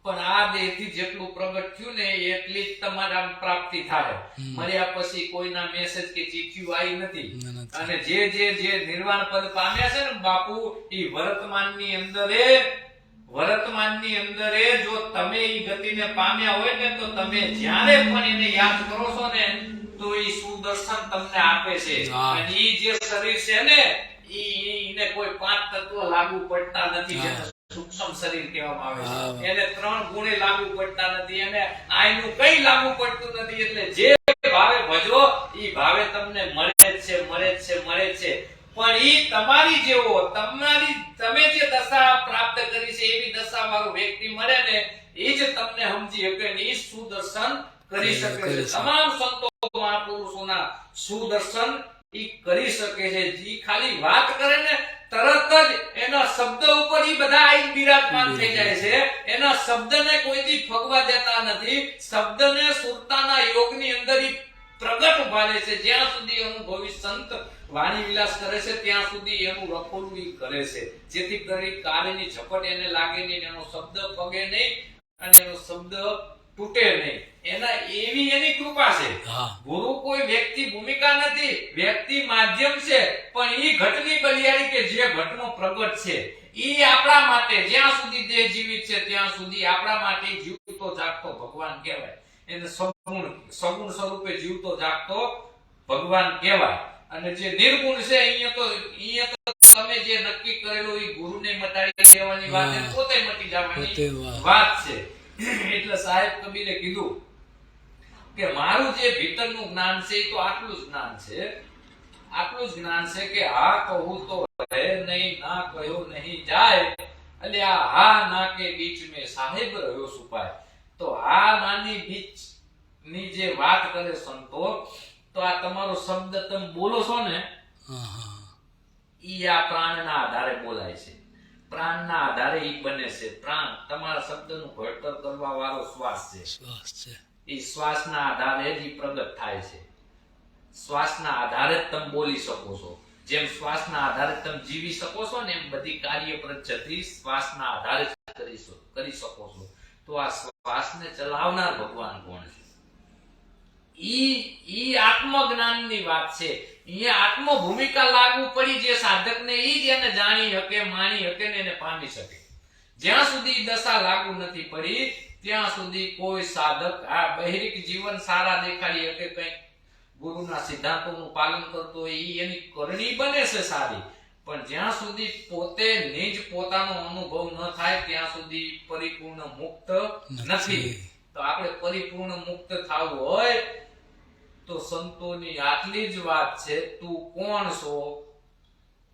પણ આ દેહથી જેટલું પ્રગટ થયું ને એટલી જ તમારા પ્રાપ્તિ થાય. મર્યા પછી કોઈના મેસેજ કે ચિઠ્ઠીઓ આવી નથી. અને જે નિર્વાણ પદ પામ્યા છે ને બાપુ, ઈ વર્તમાનની અંદર જો તમે ઈ ગતિને પામ્યા હોય ને તો તમે જ્યારે પણ એને યાદ કરો છો ને તો ઈ સુદર્શન તમને આપે છે. અને ઈ જે શરીર છે ને ઈને કોઈ પાંચ તત્વ લાગુ પડતા નથી. સૂક્ષ્મ શરીર કહેવામાં આવે છે. એને 3 ગુણે લાગુ પડતા નથી. એને આયનું કઈ લાગુ પડતું નથી. એટલે જે ભાવે ભજો ઈ ભાવે તમને મળે જ છે, મળે જ છે, મળે જ છે. પણ ઈ તમારી જેવો તમે જે દશા પ્રાપ્ત કરી છે એવી દશા વાળો વ્યક્તિ મળે ને એ જ તમને સમજી શકે ને ઈ સુદર્શન કરી શકે છે. તમામ સંતો મહાપુરુષોના સુદર્શન ઈ કરી શકે છે. જી ખાલી વાત કરે ને તરત જ એના શબ્દ ઉપર ઈ બધા આઈ બિરાજમાન થઈ જાય છે. એના શબ્દને કોઈ દી ફગવા દેતા નથી. શબ્દને સુરતાના યોગની અંદર ઈ પ્રગટ ઉભારે છે. જ્યાં સુધી અનુભવી સંત વાણી વિલાસ કરે છે ત્યાં સુધી એનું રખોડું ઈ કરે છે, જેથી કરી કાર્યની ઝપટ એને લાગે નહીં, એનો શબ્દ પગે નહીં અને એનો શબ્દ તૂટે નહીં. એના એવી એની કૃપા છે. ગુરુ કોઈ વ્યક્તિ ભૂમિકા નથી, વ્યક્તિ માધ્યમ છે. પણ ઈ ઘટની બલિયારી કે જે ઘટનો પ્રગટ છે ઈ આપણા માટે જ્યાં સુધી દેહ જીવિત છે ત્યાં સુધી આપણા માટે જીવતો જાગતો ભગવાન કહેવાય. એને સગુણ સ્વરૂપે જીવતો જાગતો ભગવાન કહેવાય. અને જે નિર્ગુણ છે અહીંયા તો તમે જે નક્કી કરેલું એ ગુરુને મટાડી દેવાની વાત છે, પોતે મટી જવાની વાત છે. એટલે સાહેબ કબીરે કીધું કે મારું જે ભીતરનું જ્ઞાન છે એ તો આટલું જ જ્ઞાન છે, આટલું જ જ્ઞાન છે કે હા કહું તો હે નહીં, ના કહ્યો નહીં જાય. એટલે આ હા ના કે બીચ મેં સાહેબ રહ્યો છુપાય. તો આ નાની બીચ ની જે વાત કરે સંતો, તો આ તમારો શબ્દ તમે બોલો છો ને ઈ આ પ્રાણના આધારે બોલાય છે. પ્રાણના આધારે ઈ બને છે. પ્રાણ તમારા શબ્દનું ઘડતર કરવા વાળો શ્વાસ છે. ઈ શ્વાસના આધારે જ ઈ પ્રગટ થાય છે. શ્વાસના આધારે જ તમે બોલી શકો છો. જેમ શ્વાસના આધારે તમે જીવી શકો છો ને એમ બધી કાર્ય પદ્ધતિ શ્વાસના આધારે જ કરી શકો છો. તો આ શ્વાસને ચલાવનાર ભગવાન કોણ છે? ઈ આત્મજ્ઞાનની વાત છે. અહીંયા આત્મ ભૂમિકા લાગુ પડી જે સાધકને ઈ જ એને જાણી શકે, માણી શકે ને એને પામી શકે. જ્યાં સુધી દશા લાગુ નથી પડી ત્યાં સુધી કોઈ સાધક આ બહિરિક જીવન સારા દેખાડી શકે, કંઈક ગુરુના સિદ્ધાંતોનું પાલન કરતો હોય ઈ એની કરણી બને છે સારી. પણ જ્યાં સુધી પોતે નિજ પોતાનો અનુભવ ન થાય ત્યાં સુધી પરિપૂર્ણ મુક્ત નથી. તો આપણે પરિપૂર્ણ મુક્ત થવું હોય તો સંતોની આટલી જ વાત છે. તું કોણ છો,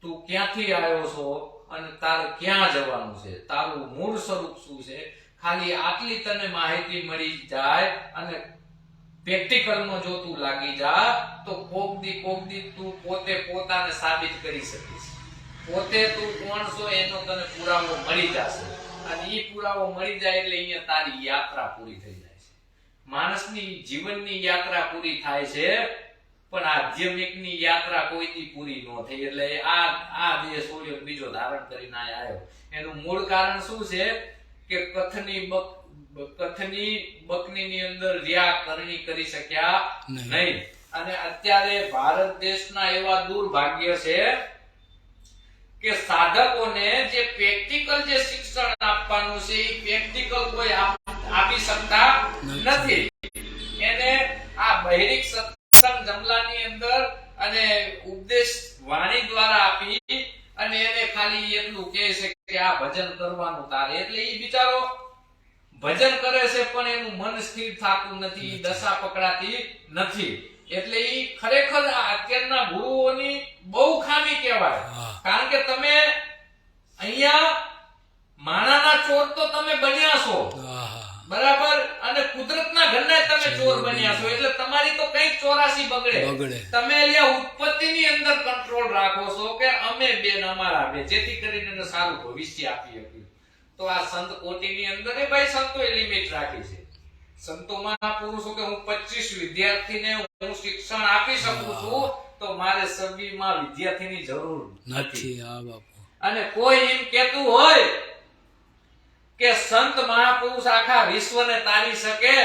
તું ક્યાંથી આવ્યો છો અને તારે ક્યાં જવાનું છે, તારું મૂળ સ્વરૂપ શું છે, ખાલી આટલી તને માહિતી મળી જાય અને પ્રેક્ટિકલમાં જો તું લાગી જા તો કોક દી તું પોતે પોતાને સાબિત કરી શકીશ. પોતે તું કોણ છો એનો તને પુરાવો મળી જશે. અને ઈ પુરાવો મળી જાય એટલે અહીંયા તારી યાત્રા પૂરી થઈ જાય છે. માણસની જીવનની યાત્રા પૂરી થાય છે પણ આધ્યાત્મિકની યાત્રા કોઈથી પૂરી ન થઈ. એટલે આ દેહ છોડ્યો બીજો ધારણ કરીને આવ્યો. એનું મૂળ કારણ શું છે કે કથની બકની અંદર રહ્યા કરણી કરી શક્યા નહીં. અને અત્યારે ભારત દેશના એવા દુર્ભાગ્ય છે કે સાધકોને જે પ્રેક્ટિકલ જે શિક્ષણ આપવાનું છે એ પ્રેક્ટિકલ કોઈ આપી શકતા નથી. એને આ બહિરિક સત્સંગ જમલાની અંદર અને ઉપદેશ વાણી દ્વારા આપી અને એને ખાલી એટલું કહે છે કે આ ભજન કરવાનું તારે. એટલે એ બિચારો ભજન કરે છે પણ એનું મન સ્થિર થતું નથી, દશા પકડાતી નથી. એટલે ઈ ખરેખર અત્યારના ગુરુઓની બહુ ખામી કહેવાય. કારણ કે તમે અહીંયા માણાના ચોર તો તમે બન્યા છો બરાબર, અને કુદરતના ઘરના તમે ચોર બન્યા છો. એટલે તમારી તો કઈક 84 બગડે. તમે અહીંયા ઉત્પત્તિની અંદર કંટ્રોલ રાખો છો કે અમે બેન અમારા બે, જેથી કરીને એને સારું ભવિષ્ય આપી શકીએ. તો આ સંત કોટીની અંદર એ ભાઈ સંતોએ લિમિટ રાખી છે. સંતોમાં પુરુષો કે હું 25 વિદ્યાર્થીને હું શિક્ષણ આપી શકું છું તો મારે 26માં વિદ્યાર્થીની જરૂર નથી. અને કોઈ એમ કહેતું હોય કે સંત મહાપુરુષ આખા વિશ્વને તારી શકે,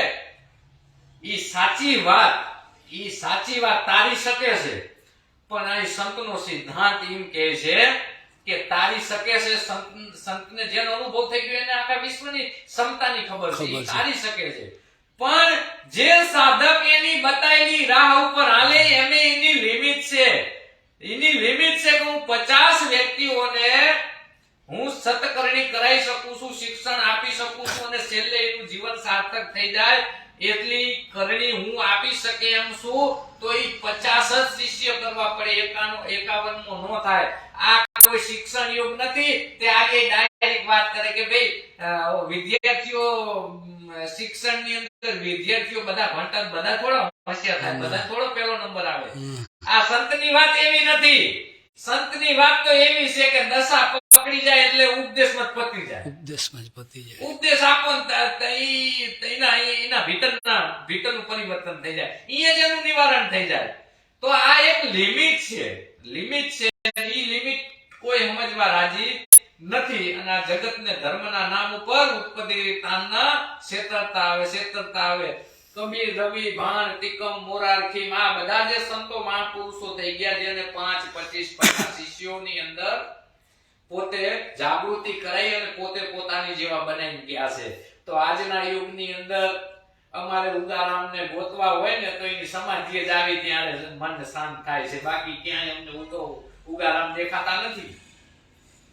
ઈ સાચી વાત તારી શકે છે. પણ આ સંતનો સિદ્ધાંત એમ કહે છે કે તારી શકે છે. સંતને જેનો અનુભવ થઈ ગયો એને આખા વિશ્વની ક્ષમતાની ખબર છે, તારી શકે છે. પણ જે સાધક એની બતાવેલી રાહ ઉપર હાલે એને એની લિમિટ છે. એની લિમિટ છે કે હું 50 વ્યક્તિઓને હું સતકરણી કરાવી શકું છું, શિક્ષણ આપી શકું છું અને છેલ્લે એનું જીવન સાર્થક સાર્થક થઈ જાય એટલી કરણી હું આપી શકે એમ છું, તો એ 50 જ શિષ્ય કરવા પડે, 51મો નો થાય. આ કોઈ શિક્ષણ યોગ નથી. તે આગે ડાયરેક્ટ વાત કરે કે ભાઈ વિદ્યાર્થીઓ શિક્ષણની અંદર વિદ્યાર્થીઓ બધા ભણતા બધા થોડા હોશિયાર થાય, બધા થોડો પહેલો નંબર આવે. આ સંતની વાત એવી નથી. સંતની વાત તો એવી છે કે દશા પકડી જાય એટલે ઉપદેશમાં જ પતી જાય. ઉપદેશ આપો ને એના ભીતરનું પરિવર્તન થઈ જાય, અહીંયા જ એનું નિવારણ થઈ જાય. તો આ એક લિમિટ છે. ઈ લિમિટ કોઈ સમજવા રાજી નથી. અને આ જગતને ધર્મના નામ ઉપર ઉત્પત્તિ તાનના છેતરતા આવે. કબીર, રવિ, ભાણ, ટીકમ, મોરારખી, આ બધા જે સંતો મહાપુરુષો થઈ ગયા, જેને 5, 25, 50 શિષ્યોની અંદર પોતે જાગૃતિ કરાઈ અને પોતે પોતાની જેવા બનાવી ગયા છે. તો આજના યુગની અંદર અમારે ઉદારામને ગોતવા હોય ને તો એની સમાધિએ જ આવી ત્યારે મન શાંત થાય છે. બાકી ક્યાંય અમને ઉગારામ દેખાતા નથી.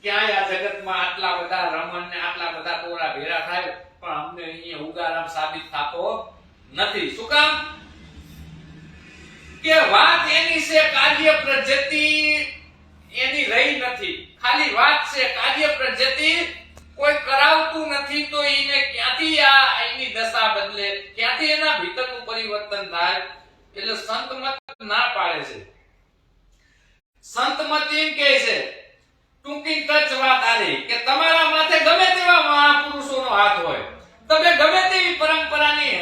ક્યાંય આ જગતમાં આટલા બધા રમણ ને આટલા બધા ટોળા ભેળા થાય, પણ અમને અહીંયા ઉગારામ સાબિત થતો નથી. શું કામ? કે વાત એની છે, કાર્ય પ્રજ્ઞતિ એની રહી નથી. ખાલી વાત છે, કાર્ય પ્રજ્ઞતિ કોઈ કરાવતું નથી. તો એને ક્યાંથી આ એની દશા બદલે, ક્યાંથી એના ભીતરનું પરિવર્તન થાય? એટલે સંત મત ના પાડે છે. સંત મત એમ કહે છે, ટૂંકી ટચ વાત આરી કે તમારા માથે ગમે તેવા મહાપુરુષોનો હાથ હોય, તમે ગમે તેવી પરંપરાની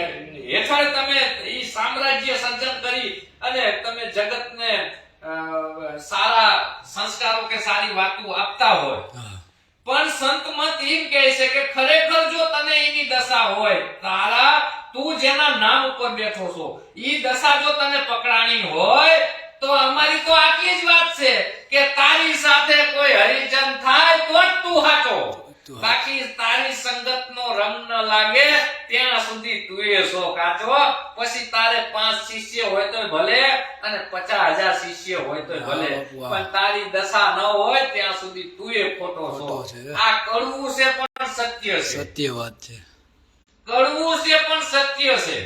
હેઠળ તમે ઈ સામ્રાજ્ય સર્જન કરી અને તમે જગતને સારા સંસ્કારો કે સારી વાતો આપતા હોય, પણ સંત મત એમ કહે છે કે ખરેખર જો તને એની દશા હોય, તું જેના નામ ઉપર બેઠો છો, ઈ દશા જો તને પકડાણી હોય, તો અમારી તો આટલી જ વાત છે કે તારી સાથે કોઈ હરિજન થાય તો જ તું હાચો. બાકી તારી સંગતનો રંગ ન લાગે ત્યાં સુધી તું એ સો કાચો. પછી તારે 5 શિષ્ય હોય તો ભલે અને 50,000 શિષ્ય હોય તો ભલે, પણ તારી દશા ન હોય ત્યાં સુધી તું એ ખોટો છો. આ કડવું છે પણ સત્ય છે. સત્ય વાત છે. કડવું છે પણ સત્ય છે.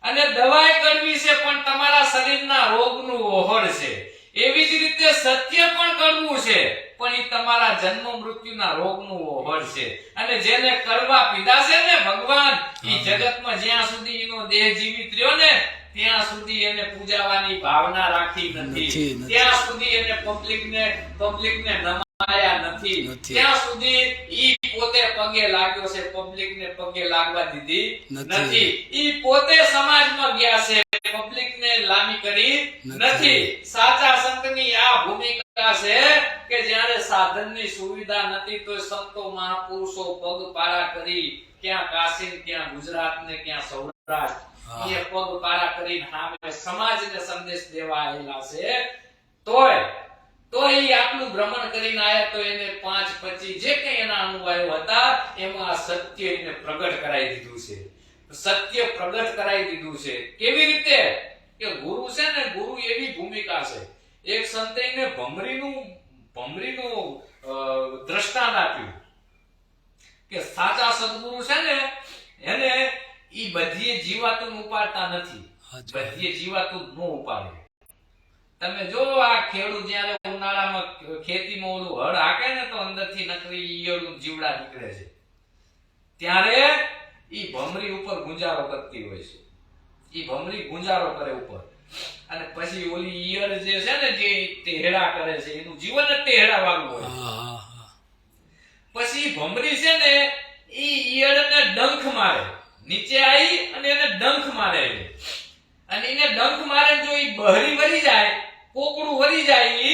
અને દવાઈ કડવી છે પણ તમારા શરીરના રોગનું ઓહળ છે. એવી જ રીતે સત્ય પણ કડવું છે પણ એ તમારા જન્મ મૃત્યુના રોગનું ઓહળ છે. અને જેને કડવા પીધા છે ને ભગવાન, એ જગતમાં જ્યાં સુધી એનો દેહ જીવિત રહ્યો ને ત્યાં સુધી એને પૂજાવાની ભાવના રાખી નથી. ત્યાં સુધી એને પબ્લિકને નમાયા નથી. ત્યાં સુધી ઈ પોતે પગે લાગ્યો છે, પબ્લિકને પગે લાગવા દીધી નથી. ઈ પોતે સમાજમાં ગયા છે, પબ્લિકને લામી કરી નથી. સાચા સંતની આ ભૂમિકા છે કે જ્યારે સાધનની સુવિધા નથી તો સંતો મહાપુરુષો પગપાળા કરી, ક્યાં કાશી, ક્યાં ગુજરાત ને ક્યાં સૌરાષ્ટ્ર, એ પગપાળા કરીને સામે સમાજને સંદેશ દેવા આવેલા છે. તો એ આટલું ભ્રમણ કરીને આયા, તો એને 5, 25 જે કઈ એના અનુભવો હતા એમાં સત્ય એને પ્રગટ કરાવી દીધું છે. સત્ય પ્રગટ કરાવી દીધું છે. કેવી રીતે? કે ગુરુ છે ને, ગુરુ એવી ભૂમિકા છે. એક સંતે એને ભમરીનું દ્રષ્ટાંત આપ્યું કે સાચા સદગુરુ છે ને એને ઈ બધી જીવાતું ઉપાડતા નથી. બધી જીવાતું ન ઉપાડે. તમે જો આ ખેડૂત જ્યારે ઉનાળામાં ખેતીમાં ઓલું હળ હાકે ને તો અંદરથી નકરી ઈયળનું જીવડા નીકળે છે, ત્યારે ઈ ભમરી ઉપર ગુંજારો કરતી હોય છે. ઈ ભમરી ગુંજારો કરે ઉપર, અને પછી ઓલી ઈયળ જે છે ને જે ટેહડા કરે છે, એનું જીવન જ ટેહડા વાળું હોય. પછી ભમરી છે ને ઈ ઈયળને ડંખ મારે, નીચે આવી અને એને ડંખ મારે, અને એને ડંખ મારે જો ઈ બહરી વળી જાય, કોકડું વળી જાય,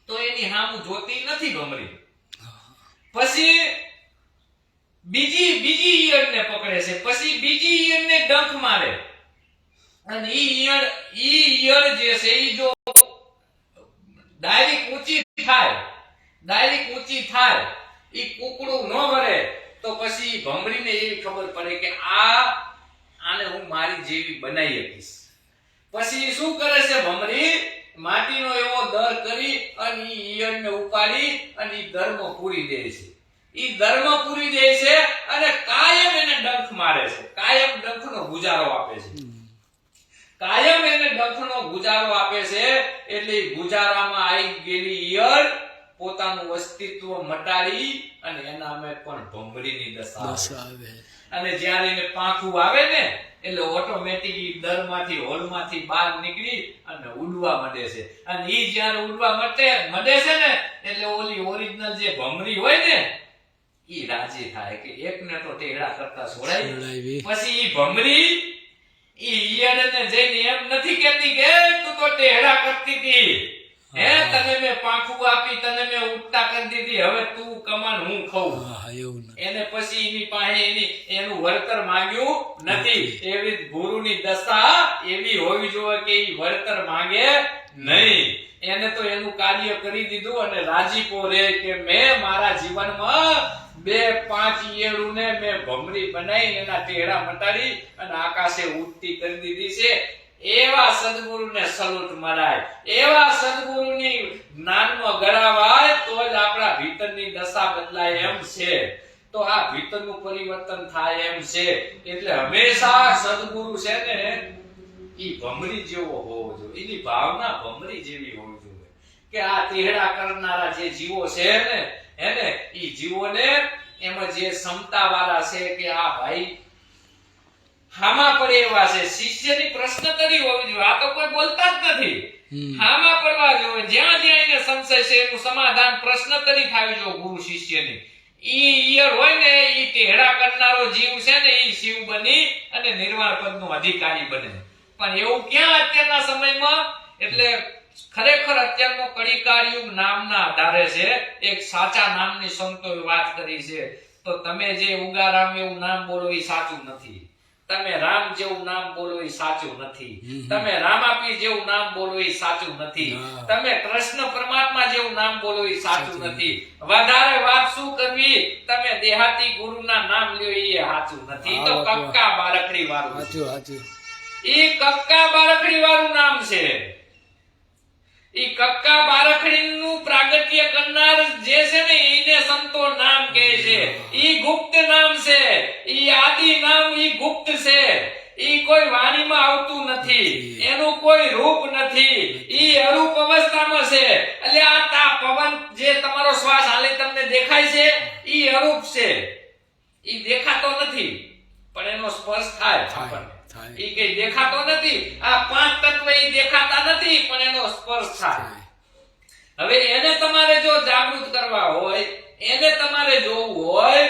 તો એની સામું જોતી નથી ભમરી. પછી બીજી ઈયળને પકડે છે, પછી બીજી ઈયળને ડંખ મારે, અને ઈ ઈયળ જે છે ઈ જો ડાયરેક્ટ ઊંચી થાય ઈ કુકડું ન ભરે, તો પછી ભમરીને એવી ખબર પડે કે આને હું મારી જેવી બનાવી શકીશ. પછી શું કરે છે ભમરી? માટીનો એવો દર કરી અને ઈ ઈયળને ઉપાડી અને ઈ દરમાં પૂરી દે છે. ઈ ધર્મ પૂરી દે છે અને કાયમ એને ડંખ મારે છે, કાયમ ડંખનો ગુજારો આપે છે, કાયમ એને ડંખનો ગુજારો આપે છે. એટલે ગુજારામાં આવી ગયેલી ઈયળ પોતાનું અસ્તિત્વ મટાડી અને એનામાં પણ ભમરીની દશા આવે. અને જ્યારે એને પાંખું આવે ને એટલે ઓટોમેટિક દરમાંથી હોલમાંથી બહાર નીકળી અને ઉડવા માંડે છે. અને ઈ જ્યારે ઉડવા માંડે છે ને એટલે ઓલી ઓરિજિનલ જે ભમરી હોય ને ઈ રાજી થાય કે એકને તો ટેડા કરતા છોડાય. પછી ઈ ભમરી ઈ ઈયળને જઈને એમ નથી કહેતી કે તું તો ટેડા કરતી હતી, હે તને મેં પાંખું આપી, તને મેં ઉડતા કરી દીધી, હવે તું કમાન હું ખાઉં. એને પછી એની પાસે એનું વળતર માંગ્યું નથી. એવી ગુરુની દશા એવી હોવી જોઈએ કે ઈ વળતર માંગે નહીં. એને તો એનું કાર્ય કરી દીધું અને રાજીપો રહે કે મેં મારા જીવનમાં 2-5 ઈયળોને મેં ભમરી બનાવી એના ટેડા મટાડી અને આકાશે ઉડતી કરી દીધી છે. એવા સદગુરુને સલુટ મરાય, એવા સદગુરુની જ્ઞાનમાં ગરાવાય તો જ આપણા ભીતરની દશા બદલાય એમ છે, તો આ ભીતરનું પરિવર્તન થાય એમ છે. એટલે હંમેશા સદગુરુ છે ને ઈ ભમરી જેવો હોવો જોઈએ, એની ભાવના ભમરી જેવી હોવી જોઈએ કે આ ટેડા કરનારા જે જીવો છે ને એને ઈ જીવોને એમાં જે ક્ષમતા વાળા છે કે આ ભાઈ હામાં પડે એવા છે. શિષ્યની પ્રશ્ન કરી હોવી જોઈએ, આ તો કોઈ બોલતા જ નથી. હામાં પડવા જોઈએ, જ્યાં જ્યાં એને સંશય છે એનું સમાધાન પ્રશ્ન કરી થાવી જોઈએ ગુરુ શિષ્યની. ઈ ઈયળ હોય ને ઈ ટેડા કરનારો જીવ છે ને ઈ શિવ બની અને નિર્વાણ પદનો અધિકારી બને. પણ એવું ક્યાં અત્યારના સમયમાં? એટલે ખરેખર અત્યારનો કળીકાર યુગ નામના આધારે છે. એક સાચા નામની સંતોએ વાત કરી છે, તો તમે જે ઉગારામ એવું નામ બોલો એ સાચું નથી, તમે રામ જેવું નામ બોલો એ સાચું નથી, તમે રામાપી જેવું નામ બોલો એ સાચું નથી, તમે કૃષ્ણ પરમાત્મા જેવું નામ બોલો એ સાચું નથી. વધારે વાત શું કરવી, તમે દેહાતી ગુરુના નામ લ્યો એ સાચું નથી. તો કક્કા બારકડી વાળું, ઈ કક્કા બારકડી વાળું નામ છે. ઈ કક્કા બારકડીનું પ્રાગટ્ય કરનાર જે છે ને એને સંતો નામ કહે છે. ઈ ગુપ્ત નામ છે, ઈ આદિ નામ ઈ ગુપ્ત છે. ઈ કોઈ વાણીમાં આવતું નથી, એનું કોઈ રૂપ નથી, ઈ અરૂપ અવસ્થામાં છે. એટલે આ પવન જે તમારો શ્વાસ હાલે તમને દેખાય છે ઈ અરૂપ છે, ઈ દેખાતો નથી પણ એનો સ્પર્શ થાય આપણને. ઈ કઈ દેખાતો નથી, આ 5 તત્વ ઈ દેખાતા નથી પણ એનો સ્પર્શ થાય. હવે એને તમારે જો જાગૃત કરવા હોય, એને તમારે જોવું હોય,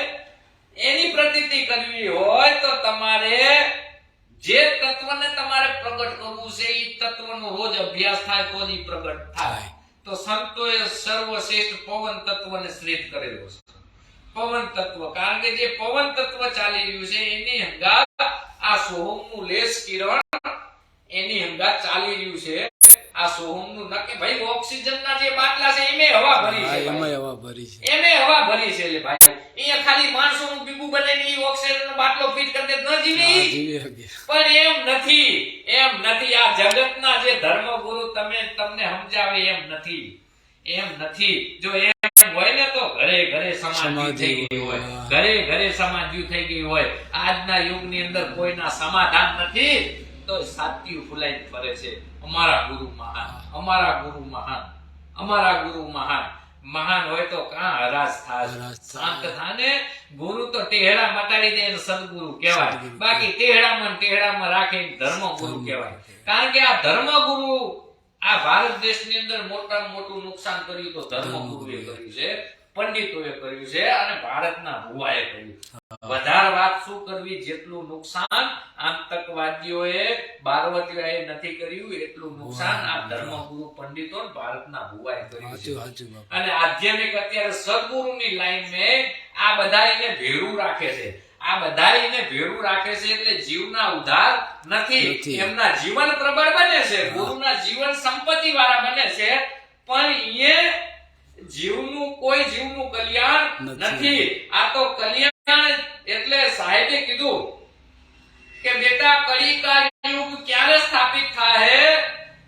એની પ્રતીતિ કરવી હોય તો તમારે જે તત્વને તમારે પ્રગટ કરવું છે ઈ તત્વનો રોજ અભ્યાસ થાય તો જ ઈ પ્રગટ થાય. તો સંતોએ સર્વશ્રેષ્ઠ પવન તત્વને શ્રેષ્ઠ કરેલો છે. પવન તત્વ, કારણ કે જે પવન તત્વ ચાલી રહ્યું છે એની હંગાત આ સોહમનું લેશ કિરણ એની હંગાત ચાલી રહ્યું છે. આ સોહમનું નકે ભાઈ ઓક્સિજનના જે બાટલા છે એમે હવા ભરી છે, એમે હવા ભરી છે, એમે હવા ભરી છે. લે ભાઈ અહીંયા ખાલી માણસોનું પીપું બનાવીને ઓક્સિજનનો બાટલો ફિટ કરી દે ન જીવી, પણ એમ નથી, એમ નથી. આ જગતના જે ધર્મગુરુ તમને સમજાવે એમ નથી, એમ નથી. જો એમ હોય ને તો ઘરે ઘરે સમાધિ થઈ ગઈ હોય, ઘરે ઘરે સમાધિ થઈ ગઈ હોય. આજના યુગની અંદર કોઈના સમાધાન નથી તો સાત્યું ફૂલાઈ ફરે છે. અમારા ગુરુ મહાન, અમારા ગુરુ મહાન, અમારા ગુરુ મહાન. મહાન હોય તો કાં હરાજ થાય, શાંત થાને. ગુરુ તો ટેહડા મટાડી દે સદગુરુ કહેવાય, બાકી ટેહડામાં રાખે ધર્મગુરુ કહેવાય. કારણ કે આ ધર્મગુરુ આ ભારત દેશની અંદર મોટામાં મોટું નુકસાન કર્યું તો ધર્મગુરુએ કર્યું છે, પંડિતોએ કર્યું છે અને ભારતના ભુવાએ કર્યું. વધારે વાત શું કરવી, જેટલું નુકસાન આતંકવાદીઓએ બારવટીઓએ નથી કર્યું એટલું નુકસાન આ ધર્મગુરુ પંડિતો ભારતના ભુવાએ કર્યું છે. અને આધ્યાત્મિક અત્યારે સદગુરુની લાઈનમાં આ બધા એને ભેરું રાખે છે, આ બધા એને ભેરું રાખે છે એટલે જીવના ઉદ્ધાર નથી, એમના જીવન પ્રબળ બને છે, ગુરુના જીવન સંપત્તિ વાળા બને છે, પણ એ કોઈ જીવનું કલ્યાણ નથી. આ તો કલ્યાણ એટલે સાહેબે કીધું કે બેટા કળીકાર યુગ ક્યારે સ્થાપિત થાય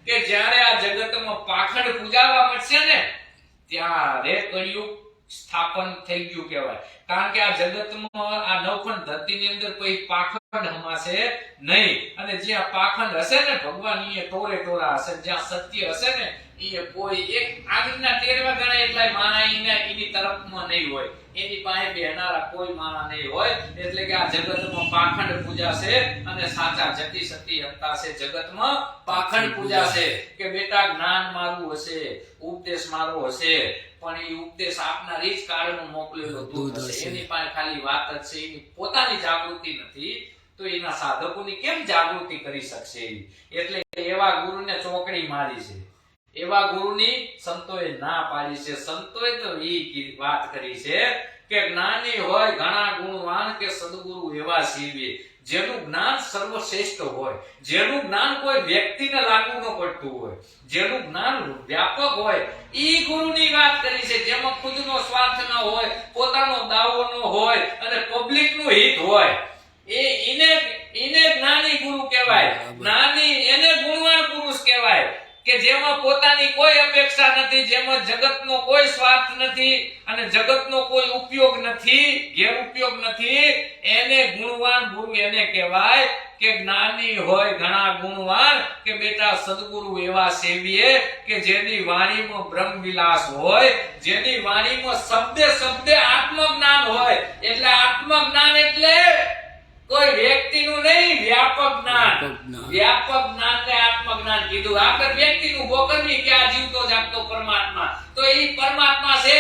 કે જ્યારે આ જગતમાં પાખંડ પૂજાવા મળશે ને ત્યારે કળિયુગ સ્થાપન થઈ ગયું કહેવાય. કારણ કે આ જગતમાં આ નવખંડ ધરતીની અંદર કોઈ પાખંડ હમાશે નહીં, અને જ્યાં પાખંડ હશે ને ભગવાન એ ટોરે ટોરા હશે, જ્યાં સત્ય હશે ને એ કોઈ એક આંગળીના ટેરવા ગણે એટલાય માણા એની તરફમાં નહીં હોય, એની પાસે બેહનારા કોઈ માણા નહીં હોય. એટલે કે આ જગતમાં પાખંડ પૂજાશે અને સાચા જતી સતી હંતા છે જગતમાં પાખંડ પૂજાશે. કે બેટા જ્ઞાન મારું હશે, ઉપદેશ મારો હશે, પણ એ ઉપદેશ આપનારી જ કાળનો મોકલેલો દૂત હશે. એની પાસે ખાલી વાત જ છે, એની પોતાની જાગૃતિ નથી, તો એના સાધકોની કેમ જાગૃતિ કરી શકશે? એટલે એવા ગુરુને ચોકડી મારી છે, એવા ગુરુની સંતોએ ના પાડી છે. સંતોએ તો એ વાત કરી છે કે જ્ઞાની હોય ઘણા ગુણવાન, કે સદગુરુ એવા સીવે જેનું જ્ઞાન સર્વશ્રેષ્ઠ હોય, જેનું જ્ઞાન કોઈ વ્યક્તિને લાગુ ન પડતું હોય, જેનું જ્ઞાન વ્યાપક હોય, ઈ ગુરુની વાત કરી છે. જેમાં ખુદનો સ્વાર્થ ન હોય, પોતાનો દાવો ન હોય અને પબ્લિકનું હિત હોય, એને જ્ઞાની ગુરુ કહેવાય. જ્ઞાની એને ગુણવાન પુરુષ કહેવાય કે જેમાં પોતાની કોઈ અપેક્ષા નથી, જેમાં જગતનો કોઈ સ્વાર્થ નથી અને જગતનો કોઈ ઉપયોગ નથી, ગેરઉપયોગ નથી, એને ગુણવાન ગુરુ એને કહેવાય. કે જ્ઞાની હોય ઘણા ગુણવાન, કે બેટા સદગુરુ એવા સેવીએ કે જેની વાણીમાં બ્રહ્મ વિલાસ હોય, જેની વાણીમાં શબ્દે શબ્દે આત્મજ્ઞાન હોય. એટલે આત્મજ્ઞાન એટલે કોઈ વ્યક્તિનું નહીં, વ્યાપક જ્ઞાન. વ્યાપક જ્ઞાન ને આત્મજ્ઞાન કીધું. આગળ વ્યક્તિનું ગોકરવી કે આ જીવતો જાગતો પરમાત્મા, તો એ પરમાત્મા છે.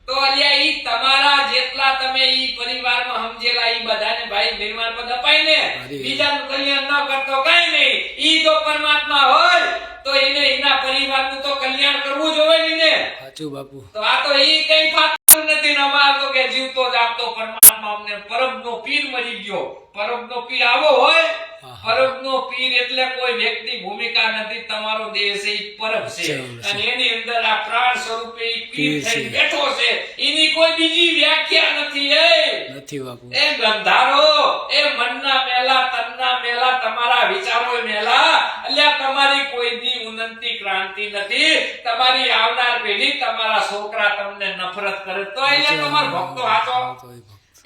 તો અલ્યા ઈ તમારા જેટલા તમે ઈ પરિવારમાં સમજેલા ઈ બધાને ભાઈ નિર્માણ પદ અપાય ને, બીજાનું કલ્યાણ ન કરતો કઈ નહીં. ઈ જો પરમાત્મા હોય તો એને એના પરિવારનું તો કલ્યાણ કરવું જ હોય ને. સાચું બાપુ. તો આ તો ઈ કઈ ફાતું નથી નમાતો કે જીવતો જાગતો પરમાત્મા અમને પરમનો પીર મળી ગયો. પરમનો પીર આવો હોય, પરમનો પીર એટલે કોઈ વ્યક્તિ ભૂમિકા નથી, તમારો દેહ છે ઈ પરમ છે, અને એની અંદર આ પ્રાણ સ્વરૂપે ઈ પીર થઈ બેઠો છે. એની કોઈ બીજી વ્યાખ્યા નથી. નથી બાપુ. એ ગંધારો, એ મનના મેલા, તનના મેલા, તમારા વિચારો મેલા, અલ્યા તમારી કોઈ દી ઉન્નતિ ક્રાંતિ નથી. તમારી આવનાર પેઢી, તમારા છોકરા તમને નફરત કરે તો અહીંયા તમારો ભક્તો હાચો.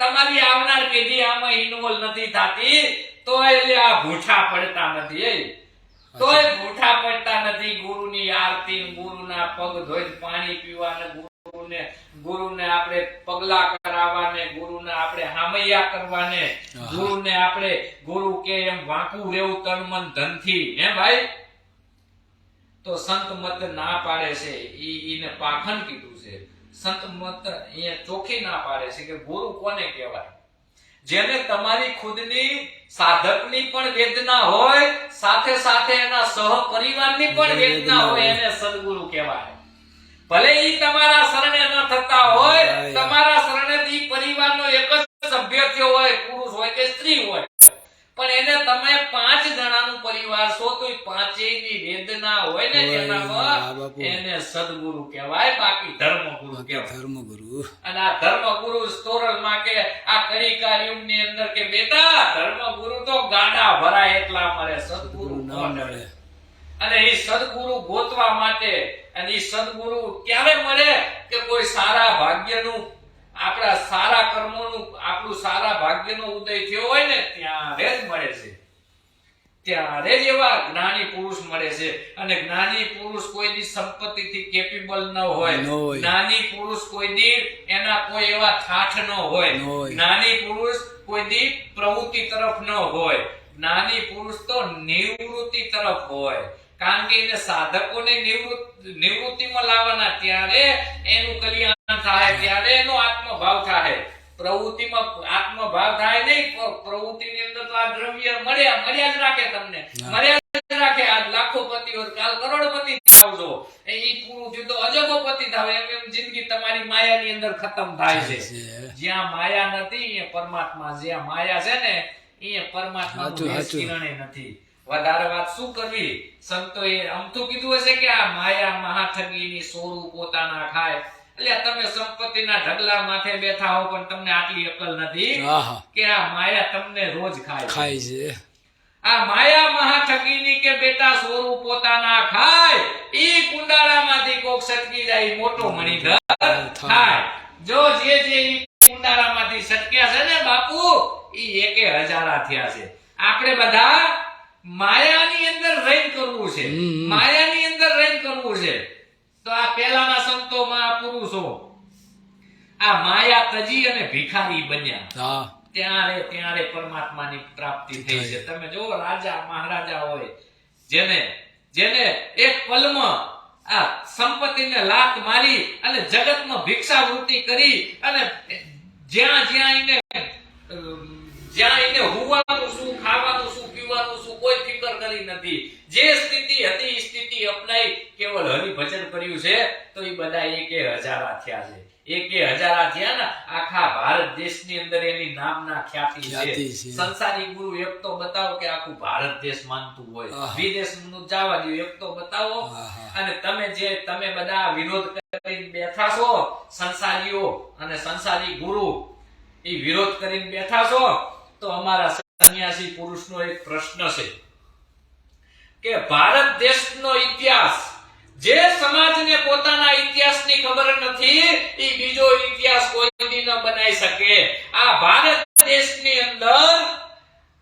તમારી આવનાર પેઢી આમાં ઇન્વોલ્વ નથી થાતી, તો એટલે આ ભૂઠા પડતા નથી. તોય ભૂઠા પડતા નથી. ગુરુની આરતી, ગુરુના પગ ધોઈને પાણી પીવાને, ગુરુને આપણે પગલા કરાવવાને, ગુરુને આપણે હામૈયા કરવાને, ગુરુને આપણે ગુરુ કે એમ વાંકું રહેવું તન મન ધનથી. હે ભાઈ, તો સંત મત ના પાડે છે, ઈને પાખંડ કીધું છે. સંત મત એ ચોખ્ખી ના પાડે છે કે ગુરુ કોને કહેવાય? જેને તમારી ખુદની સાધકની પણ વેદના હોય, સાથે સાથે એના સહપરિવારની પણ વેદના હોય, એને સદગુરુ કહેવાય. ભલે ઈ તમારા શરણે ન થતા હોય, તમારા શરણે ઈ પરિવારનો એક જ સભ્ય થયો હોય, પુરુષ હોય કે સ્ત્રી હોય, પણ એને તમે 5 જણાનું પરિવાર છો તો પાંચેયની વેદના હોય ને એનામાં, એને સદગુરુ કહેવાય. બાકી ધર્મગુરુ કહેવાય. ધર્મગુરુ. અને આ ધર્મગુરુ સ્તોરલમાં કે આ કળિકા યુગની અંદર કે બેટા ધર્મગુરુ તો ગાડા ભરાય એટલા મળે, સદગુરુ ન મળે. અને એ સદગુરુ ગોતવા માટે, અને એ સદગુરુ ક્યારે મળે? કે કોઈ સારા ભાગ્યનું, આપણા સારા કર્મોનું, આપણું સારા ભાગ્યનો ઉદય થયો હોય ને ત્યારે જ મળે છે. ત્યારે જ એવા જ્ઞાની પુરુષ મળે છે. અને જ્ઞાની પુરુષ કોઈની સંપત્તિથી કેપેબલ ન હોય. જ્ઞાની પુરુષ કોઈની એના કોઈ એવા ઠાઠ ન હોય. જ્ઞાની પુરુષ કોઈની પ્રવૃત્તિ તરફ ન હોય. જ્ઞાની પુરુષ તો નિવૃત્તિ તરફ હોય. કારણ કે એને સાધકોને નિવૃત્તિમાં લાવવાના, ત્યારે એનું કલ્યાણ થાય, ત્યારે એનો આત્મભાવ થાય. પ્રવૃત્તિમાં આત્મભાવ થાય નહીં. પ્રવૃત્તિની અંદર તો આ દ્રવ્ય મળ્યા જ રાખે, તમને મળ્યા જ રાખે. આજ લાખોપતિ હોય, કાલ કરોડપતિ થાવજો, એ પૂરું થયું તો અજબોપતિ થાવ. એમ જિંદગી તમારી માયાની અંદર ખતમ થાય છે. જ્યાં માયા નથી એ પરમાત્મા, જ્યાં માયા છે ને એ પરમાત્માનું કિરણે નથી. વધારે વાત શું કરવી? સંતોએ અમથું કીધું હશે કે આ માયા મહાઠગીની સોરું પોતાના ખાય. એટલે તમે સંપત્તિના ઢગલા માથે બેઠા હો, પણ તમને આટલી અકલ નથી કે આ માયા તમને રોજ ખાય છે. આ માયા મહાઠગીની કે બેટા સોરું પોતાના ખાય, ઈ કુંડાળામાંથી કોક સટકી જાય મોટો મણીધર થાય. જો જે ઈ કુંડારામાંથી સટક્યા છે ને બાપુ, ઈ એકે હજારા થયા છે. આપણે બધા માયાની અંદર રહીને કરવું છે, માયાની અંદર રહીને કરવું છે. તો આ પહેલાના સંતોમાં પુરુષો આ માયા તજી અને ભિખારી બન્યા, ત્યારે પરમાત્માની પ્રાપ્તિ થઈ છે. તમે જો રાજા મહારાજા હોય જેને એક પલમાં આ સંપત્તિને લાત મારી અને જગતમાં ભિક્ષાવૃત્તિ કરી અને જ્યાં એને હોવાનું શું, ખાવાનું શું, પીવાનું શું કોઈ ફિકર કરી નથી. જે સ્થિતિ હતી સ્થિતિ અપનાઈ કેવળ હરિભજન કર્યું છે તો એ બધા એકે હજારા થયા છે. એકે હજારા થયા ને આખા ભારત દેશની અંદર એની નામના ખ્યાતિ છે. સંસારી ગુરુ એક તો બતાવો કે આખું ભારત દેશ માનતું હોય, વિદેશનું જવા દો એક તો બતાવો. અને તમે બધા વિરોધ કરીને બેઠા છો, સંસારીઓ અને સંસારી ગુરુ એ વિરોધ કરીને બેઠા છો, તો અમારા સન્યાસી પુરુષનો એક પ્રશ્ન છે કે ભારત દેશનો ઇતિહાસ, જે સમાજને પોતાના ઇતિહાસની ખબર નથી એ બીજો ઇતિહાસ કોઈ દી ન બનાવી શકે. આ ભારત દેશની અંદર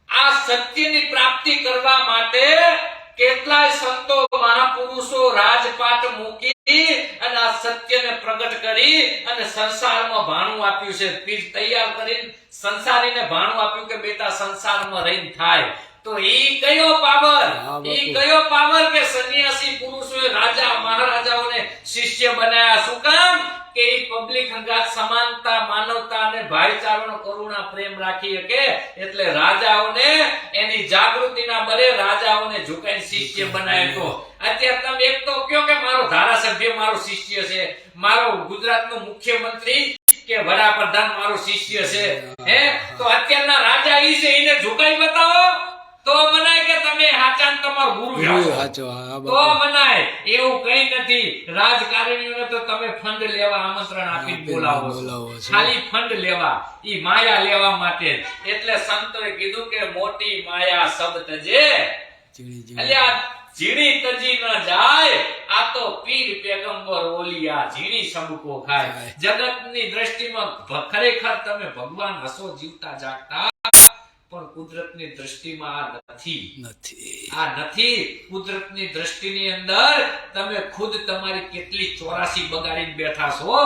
આ સત્યની પ્રાપ્તિ કરવા માટે કેટલાય સંતો મહાપુરુષો રાજપાટ મૂકી અને આ સત્યને પ્રગટ કરી અને સંસારમાં ભાણું આપ્યું છે. પીર તૈયાર કરીને સંસારીને ભાણું આપ્યું કે બેટા સંસારમાં રહીને થાય. તો ઈ કયો પાવર કે સન્યાસી પુરુષોએ રાજા મહારાજાઓને શિષ્ય બનાયા. શું કામ? કે ઈ પબ્લિક અંગાત સમાનતા, માનવતા અને ભાઈચારાનો કરુણા પ્રેમ રાખી શકે. એટલે રાજાઓને એની જાગૃતિના બળે રાજાઓને ઝુકાઈને શિષ્ય બનાવ્યો. અત્યારે તમે એક તો કહો કે મારો ધારાસભ્ય મારો શિષ્ય છે, મારો ગુજરાતનો મુખ્યમંત્રી કે વડાપ્રધાન મારો શિષ્ય છે. તો અત્યારના રાજા ઈ છે, એને ઝુકાઈ બતાવો તો મનાય કે તમે હાચાન તમારો ગુરુ હાચો. તો મનાય. એવું કઈ નથી. રાજકારણીઓને તો તમે ફંડ લેવા આમંત્રણ આપી બોલાવો, ખાલી ફંડ લેવા, ઈ માયા લેવા માટે. એટલે સંતોએ કીધું કે મોટી માયા સબ તજે, એટલે આ ઝીણી તજી ન જાય. આ તો પીર પેગંબર ઓલિયા ઝીણી સબકો ખાય. જગતની દ્રષ્ટિમાં ખરેખર તમે ભગવાન હસો જીવતા જાગતા, પણ કુદરતની દ્રષ્ટિમાં આ નથી. કુદરતની દ્રષ્ટિની અંદર તમે ખુદ તમારી કેટલી 84 બગાડીને બેઠા છો.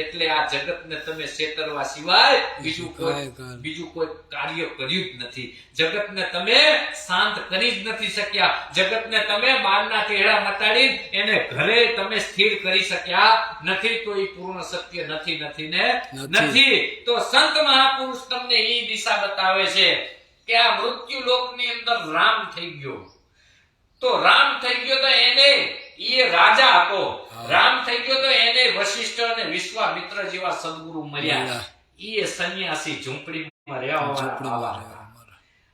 એટલે આ જગતને તમે છેતરવા સિવાય બીજું કોઈ કાર્ય કર્યું જ નથી. જગતને તમે શાંત કરી જ નથી શક્યા. જગતને તમે બારના ટેડા મટાડીને એને ઘરે તમે સ્થિર કરી શક્યા નથી. તો એ પૂર્ણ સત્ય નથી. તો સંત મહાપુરુષ તમને એ દિશા બતાવે છે કે આ મૃત્યુ લોકની અંદર રામ થઈ ગયો. તો રામ થઈ ગયો તો એને એ રાજા હતો. રામ થઈ ગયો તો એને વશિષ્ઠ અને વિશ્વામિત્ર જેવા સદગુરુ મળ્યા. એ સંન્યાસી ઝૂંપડીમાં રહેવા.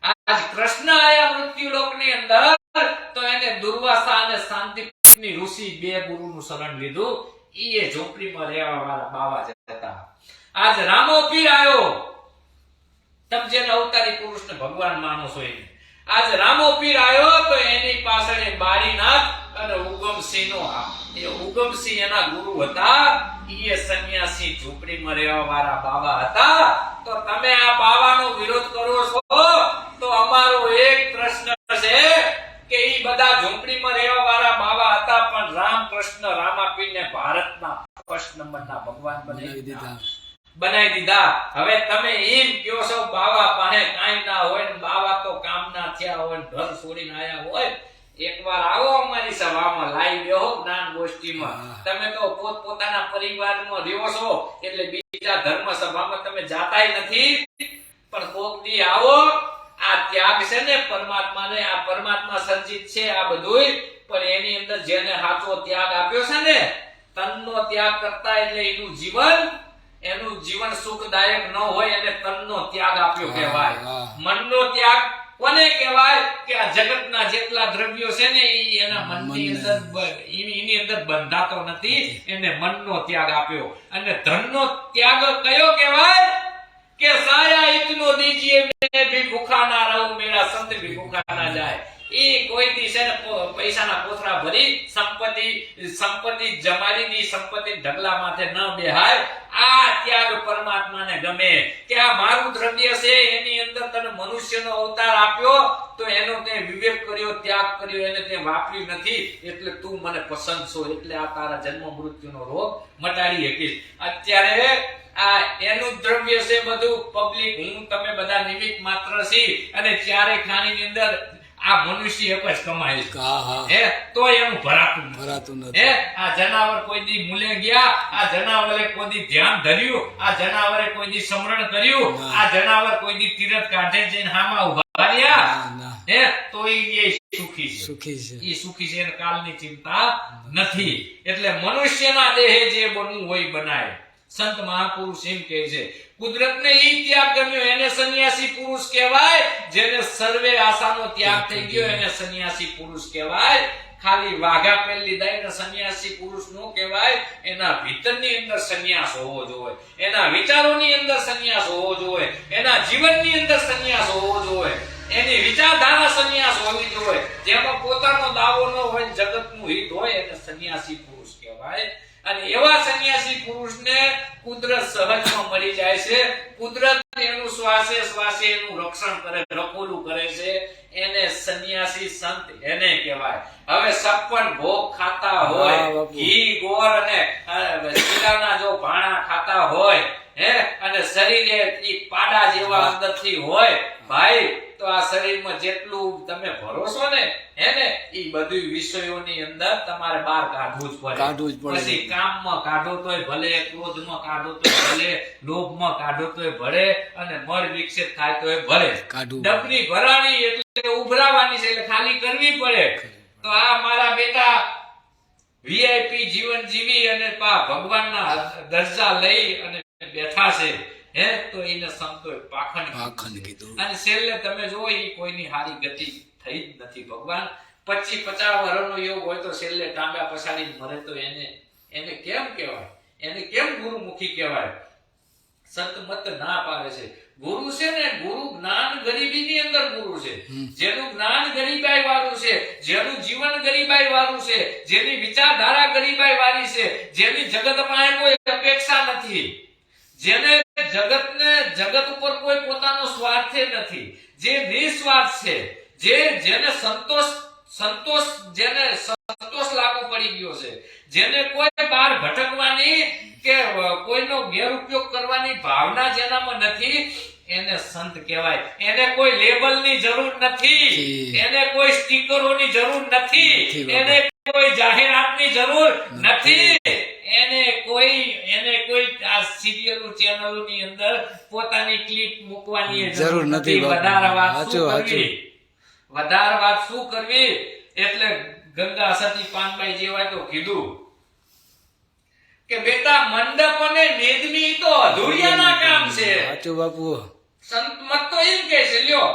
આજ કૃષ્ણ આયા મૃત્યુ લોકની અંદર તો એને દુર્વાસા અને શાંતિની ઋષિ બે ગુરુનું શરણ લીધું. એ ઝૂંપડીમાં રહેવા વાળા બાવા હતા. આજ રામો પીર આવ્યો. તમે જેને અવતારી પુરુષને ભગવાન માનો છો એને. આજ રામો પીર આવ્યો તો એની પાછળ બારીનાથ અને ઉગમસિંહ એના ગુરુ હતા. એ સંન્યાસી ઝૂંપડીમાં રહેવા વાળા બાવા હતા. તો તમે આ બાવાનો વિરોધ કરો છો તો અમારો એક પ્રશ્ન છે કે એ બધા ઝૂંપડીમાં રહેવા વાળા બાવા હતા, પણ રામકૃષ્ણ રામાપીરને ભારતના ફર્સ્ટ નંબરના ભગવાન બનાવી દીધા. હવે તમે એમ કહો છો બાવા પાસે કાંઈ ના હોય ને બાવા તો કામના થયા હોય, ઘર છોડીને આયા હોય. એકવાર આવો અમારી સભામાં, લાઈ બેહો જ્ઞાન ગોષ્ઠીમાં. તમે તો પોતાના પરિવારમાં રહ્યો છો એટલે બીજા ધર્મ સભામાં તમે જાતાય નથી. પણ કોક દી આવો. આ ત્યાગ છે ને પરમાત્માને, આ પરમાત્મા સર્જિત છે આ બધુંય, પણ એની અંદર જેને સાચો ત્યાગ આપ્યો છે ને, તનનો ત્યાગ કરતા એટલે એનું જીવન સુખદાયક ન હોય એને તનનો ત્યાગ આપ્યો કહેવાય. મનનો ત્યાગ કોને કહેવાય? કે આ જગતના જેટલા દ્રવ્યો છે ને એના મનની અંદર એની અંદર બંધાતો નથી, એને મનનો ત્યાગ આપ્યો. અને ધનનો ત્યાગ કયો કહેવાય? કે સાયા ઇતનો દીજીએ મેં ભી ભૂખા ના રહું, મેરા સંત ભી ભૂખા ના જાય. ઈ કોઈ દી છે ને પૈસાના કોથળા ભરી સંપત્તિ જમાડી દી સંપત્તિ ઢગલા માથે ન બેહાય. આ ત્યાગ પરમાત્માને ગમે કે આ મારું દ્રવ્ય છે, એની અંદર તને મનુષ્યનો અવતાર આપ્યો તો એનો તે વિવેક કર્યો, ત્યાગ કર્યો, એને તે વાપર્યું નથી, એટલે તું મને પસંદ છો, એટલે આ તારા જન્મ મૃત્યુનો રોગ મટાડી શકીશ. અત્યારે આ એનું દ્રવ્ય છે બધું પબ્લિક, હું તમે બધા નિમિત્ત માત્ર છી, અને ચારે ખાણીની અંદર આ મનુષ્ય એક જ કમાય છે. હે તો એનું ભરાતું નથી. હે આ જનાવર કોઈ દી મૂલે ગયા, આ જનાવરે કોઈ દી ધ્યાન ધર્યું, આ જનાવરે કોઈ દી સમરણ કર્યું, આ જનાવર કોઈ દી તીરથ કાઢે જઈને હામાં ઉભા રહ્યા, હે તો એ સુખી છે. એ સુખી છે, એને કાલની ચિંતા નથી. એટલે મનુષ્યના દેહે જે બનવું હોય બનાય. સંત મહાપુરુષ એમ કહે છે, કુદરતને ઈ ત્યાગ ગમ્યો એને સન્યાસી પુરુષ કહેવાય, જેને સર્વે આશાનો ત્યાગ થઈ ગયો એને સન્યાસી પુરુષ કહેવાય. ખાલી વાઘા પહેરી લીધા એને સન્યાસી પુરુષ નો કહેવાય. એના ભીતરની અંદર સંન્યાસ હોવો જોઈએ, એના વિચારોની અંદર સંન્યાસ હોવો જોઈએ, એના જીવનની અંદર સંન્યાસ હોવો જોઈએ, એની વિચારધારા સંન્યાસ હોવી જોઈએ. જેમાં પોતાનો દાવો ન હોય, જગતનું હિત હોય, એને સન્યાસી પુરુષ કહેવાય. અને એવા સન્યાસી પુરુષને કુદરત સહજમાં મળી જાય છે. કુદરત એનું શ્વાસે શ્વાસે એનું રક્ષણ કરે, રખોલું કરે છે, એને સન્યાસી સંત એને કહેવાય. હવે સપન ભોગ ખાતા હોય, ઘી ગોળ અને શીરાના જો ભાણા ખાતા હોય, હે અને શરીરે ઈ પાડા જેવા અંદરથી હોય ભાઈ, તો આ શરીરમાં જેટલું તમે ભરોસો ને હે ઈ બધી વિષયોની અંદર તમારે બહાર કાઢવું જ પડે. પછી કામમાં કાઢો તોય ભલે, ક્રોધમાં કાઢો તોય ભલે, લોભમાં કાઢો તોય ભલે, અને મળ વિક્ષેપ થાય તોય ભલે. ડબની ભરાણી એટલે ઉભરાવાની છે, એટલે ખાલી કરવી પડે. તો આ મારા બેટા વીઆઈપી જીવન જીવી અને ભગવાનના દરજ્જા લઈ અને બેઠા છે, હે તો એને સંતોએ પાખંડ કીધું. અને છેલ્લે તમે જો ઈ કોઈની હારી ગતિ થઈ જ નથી. ભગવાન 25-50 વર્ષનો યોગ હોય તો છેલ્લે ટાંગા પછાડીને મરે તો એને કેમ કહેવાય? એને કેમ ગુરુમુખી કહેવાય? સંત મત ના પાડે છે. ગુરુ છે ને, ગુરુ જ્ઞાન ગરીબીની અંદર ગુરુ છે. જેનું જ્ઞાન ગરીબાઈ વાળું છે, જેનું જીવન ગરીબાઈ વાળું છે, જેની વિચારધારા ગરીબાઈ વાળી છે, જેની જગત પાસે કોઈ અપેક્ષા નથી, જેને જગત ઉપર કોઈ પોતાનો સ્વાર્થ નથી, જે નિસ્વાર્થ છે, જેને સંતોષ લાગુ પડી ગયો છે, જેને કોઈ બહાર ભટકવાની કે કોઈનો ગેરઉપયોગ કરવાની ભાવના જેનામાં નથી, એને સંત કહેવાય. એને કોઈ લેબલની જરૂર નથી, એને કોઈ સ્ટીકરોની જરૂર નથી, એને કોઈ જાહેરાતની જરૂર નથી, એને કોઈ આ સિરિયલો ચેનલોની અંદર પોતાની ક્લિપ મૂકવાની જરૂર નથી. વધારે વાત શું કરવી? એટલે ગંગા સતી પાનબાઈ જેવા તો કીધું કે બેટા મંડપ અને મેદની તો અધૂરિયાના કામ છે. સાચું બાપુ. સંત મત તો એમ કહે છે લ્યો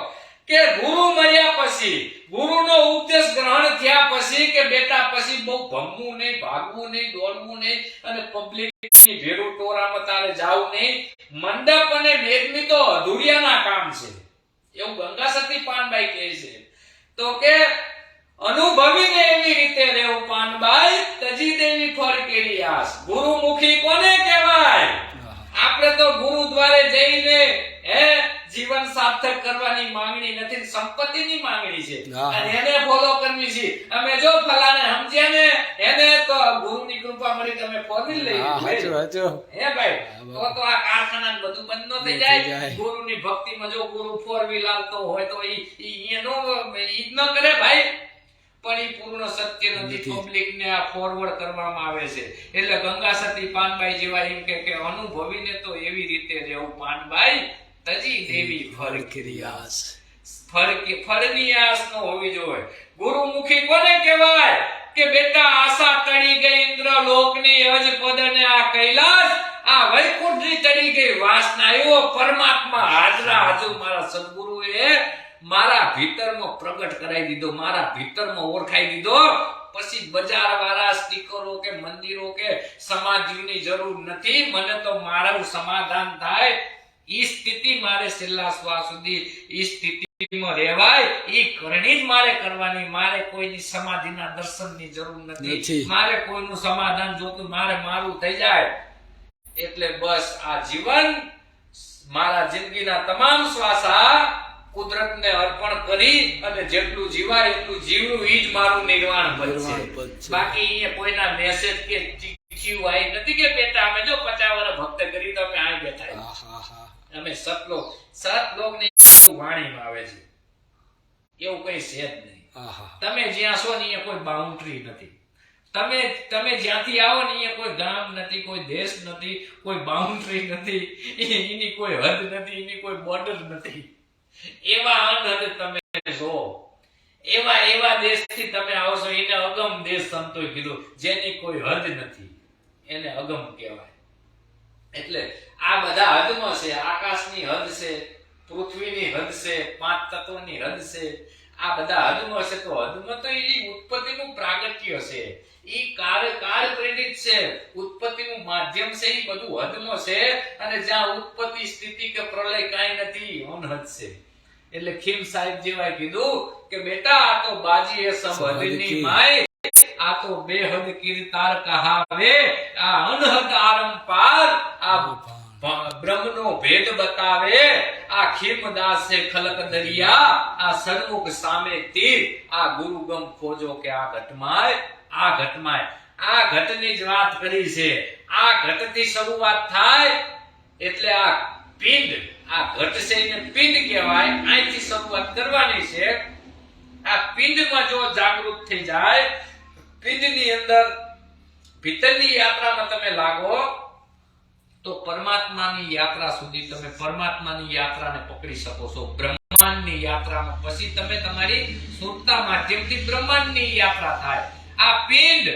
કે ગુરુ મર્યા પછી, ગુરુનો ઉપદેશ ગ્રહણ થયા પછી કે બેટા પછી બહુ ભમવું નહીં, ભાગવું નહીં, દોડવું નહીં, અને પબ્લિકની ભેરું ટોરામાં તારે જાવું નહીં. મંડપ અને મેદની તો અધૂરિયાના કામ છે, એવું ગંગા સતી પાનબાઈ કહે છે. તો કે અનુભવીને એવી રીતે રહેવું પાનબાઈ, તજી દેવી ફળ કેવી આસ. ગુરુમુખી કોને કહેવાય? આપણે તો ગુરુદ્વારે જઈને જીવન સાર્થક કરવાની માંગણી નથી, સંપત્તિની માંગણી છે, અને એને ફોલો કરવી છે. અમે જો ફલાને સમજ્યા ને, એને તો ગુરુની કૃપા મળી, તમે ફોરવીલ લઈ હે ભાઈ, તો આ કારખાના બધું બંધ ન થઈ જાય. ગુરુની ભક્તિમાં જો ગુરુ ફોરવીલ આવતો હોય તો એનો ઈ ન કરે ભાઈ. પણ એ પૂર્ણ સત્ય નથી. પબ્લિક ને આ ફોરવર્ડ કરવામાં આવે છે. એટલે ગંગા સતી પાનબાઈ જેવા એમ કે અનુભવીને તો એવી રીતે રહેવું પાનબાઈ, તજી દેવી ફળની આસ ન હોવી જોઈએ. ગુરુમુખી કોને કહેવાય? કે બેટા આશા ટળી ગઈ ઇન્દ્ર લોકની, અજ પદ ને આ કૈલાસ, આ વૈકુંઠની ટળી ગઈ વાસના. એવો પરમાત્મા હાજરા હાજર મારા સદગુરુએ મારા ભીતરમાં પ્રગટ કરાવી દીધો, મારા ભીતરમાં ઓળખાઈ દીધો. પછી બજાર વાળા સ્ટીકરો કે મંદિરો કે સમાધિની જરૂર નથી. મને તો મારું સમાધાન થાય ઈ સ્થિતિ મારે છેલ્લા શ્વાસ સુધી ઈ સ્થિતિ પૃથ્વીમાં રહેવાય ઈ કરણી જ મારે કરવાની. મારે કોઈની સમાધિના દર્શનની જરૂર નથી. મારે કોઈનું સમાધાન જોતું, મારે મારું થઈ જાય. એટલે બસ આ જીવન, મારા જિંદગીના તમામ શ્વાસા કુદરતને અર્પણ કરી અને જેટલું જીવાય એટલું જીવવું, ઈ જ મારું નિર્વાણ પદ છે. બાકી એ કોઈના મેસેજ કે ચીઠીઓ આવી નથી કે બેટા અમે જો 50 વર્ષ ભક્ત કરી તો અમે આ બેઠા. અમે સતલોક ની વાણીમાં આવે છે, એવું કઈ છે જ નહીં. તમે જ્યાં છો ને અહીંયા કોઈ બાઉન્ડ્રી નથી. તમે જ્યાંથી આવો ને અહીંયા કોઈ ગામ નથી, કોઈ દેશ નથી, કોઈ બાઉન્ડ્રી નથી, એની કોઈ હદ નથી, એની કોઈ બોર્ડર નથી. એવા અનહદ તમે છો, એવા દેશથી તમે આવો છો. એને અગમ દેશ સંતોએ કીધું, જેની કોઈ હદ નથી એને અગમ કહેવાય. એટલે આ બધા હદમાં છે. આકાશની હદ છે, પૃથ્વીની હદ છે, 5 તત્વોની હદ છે. આ બધા હદમાં છે. તો હદમાં તો એ ઉત્પત્તિનું પ્રાગટ્ય છે, ઈ કાળ પ્રેરિત છે. ઉત્પત્તિનું માધ્યમ છે, ઈ બધું હદમાં છે. અને જ્યાં ઉત્પત્તિ, સ્થિતિ કે પ્રલય કાંઈ નથી, અનહદ છે. એટલે ખીમ સાહેબ જેવાય કીધું કે બેટા આ તો બાજી એ સબ હદની માય, આ તો બેહદ કીર્તાર કહાવે, આ અનહદ આરંપાર, આ બ્રહ્મનો ભેદ બતાવે. આ ખીમદાસ છે ખલક દરિયા, આ સન્મુખ સામે તીર, આ ગુરુગમ ખોજો કે આ ઘટમાય. આ ઘટની જ વાત કરી છે. આ ઘટથી શરૂઆત થાય એટલે આ પિંડ, આ ઘટ છે એને પિંડ કહેવાય. અહીંથી શરૂઆત કરવાની છે. આ પિંડમાં જો જાગૃત થઈ જાય, પિંડની અંદર ભીતરની યાત્રામાં તમે લાગો તો પરમાત્માની યાત્રા સુધી તમે પરમાત્માની યાત્રાને પકડી શકો છો. બ્રહ્માંડની યાત્રામાં પછી તમે તમારી સુરતા માધ્યમથી બ્રહ્માંડની યાત્રા થાય. આ પિંડ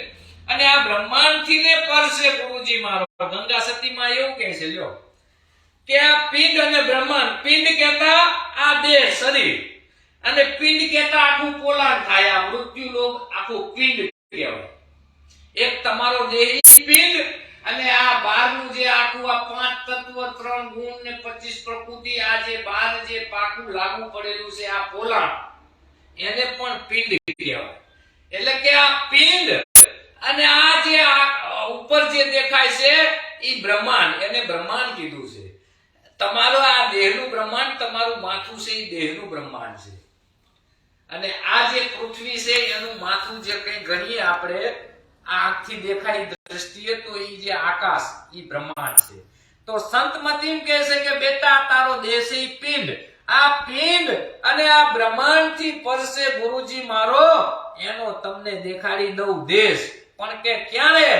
અને આ બ્રહ્માંડથી ને પર છે ગુરુજી મારો. ગંગા સતીમાં એવું કહે છે લ્યો કે આ પિંડ અને બ્રહ્માંડ, પિંડ કહેતા આ દેહ શરીર, અને પિંડ કહેતા આખું પોલાણ થાય. આ મૃત્યુ લોક આખું પિંડ કહેવાય. એક તમારો દેહ પિંડ, અને આ બહારનું જે આખું આ 5 તત્વ, 3 ગુણ ને 25 પ્રકૃતિ, આ જે બહાર જે પાકું લાગુ પડેલું છે આ પોલાણ, એને પણ પિંડ કહેવાય. એટલે કે આ પિંડ અને આ જે ઉપર જે દેખાય છે ઈ બ્રહ્માંડ, એને બ્રહ્માંડ કીધું છે. તમારો આ દેહનું બ્રહ્માંડ, તમારું માથું છે ઈ દેહનું બ્રહ્માંડ છે. અને આ જે પૃથ્વી છે એનું માથું જે કંઈ ગણીએ આપણે આ આંખથી દેખાય દ્રષ્ટિએ, તો ઈ જે આકાશ ઈ બ્રહ્માંડ છે. તો સંત મતીમ કહે છે કે બેટા તારો દેહ છે ઈ પિંડ. આ પિંડ અને આ બ્રહ્માંડથી પરસે ગુરુજી મારો, એનો તમને દેખાડી દઉં દેશ. પણ કે ક્યારે?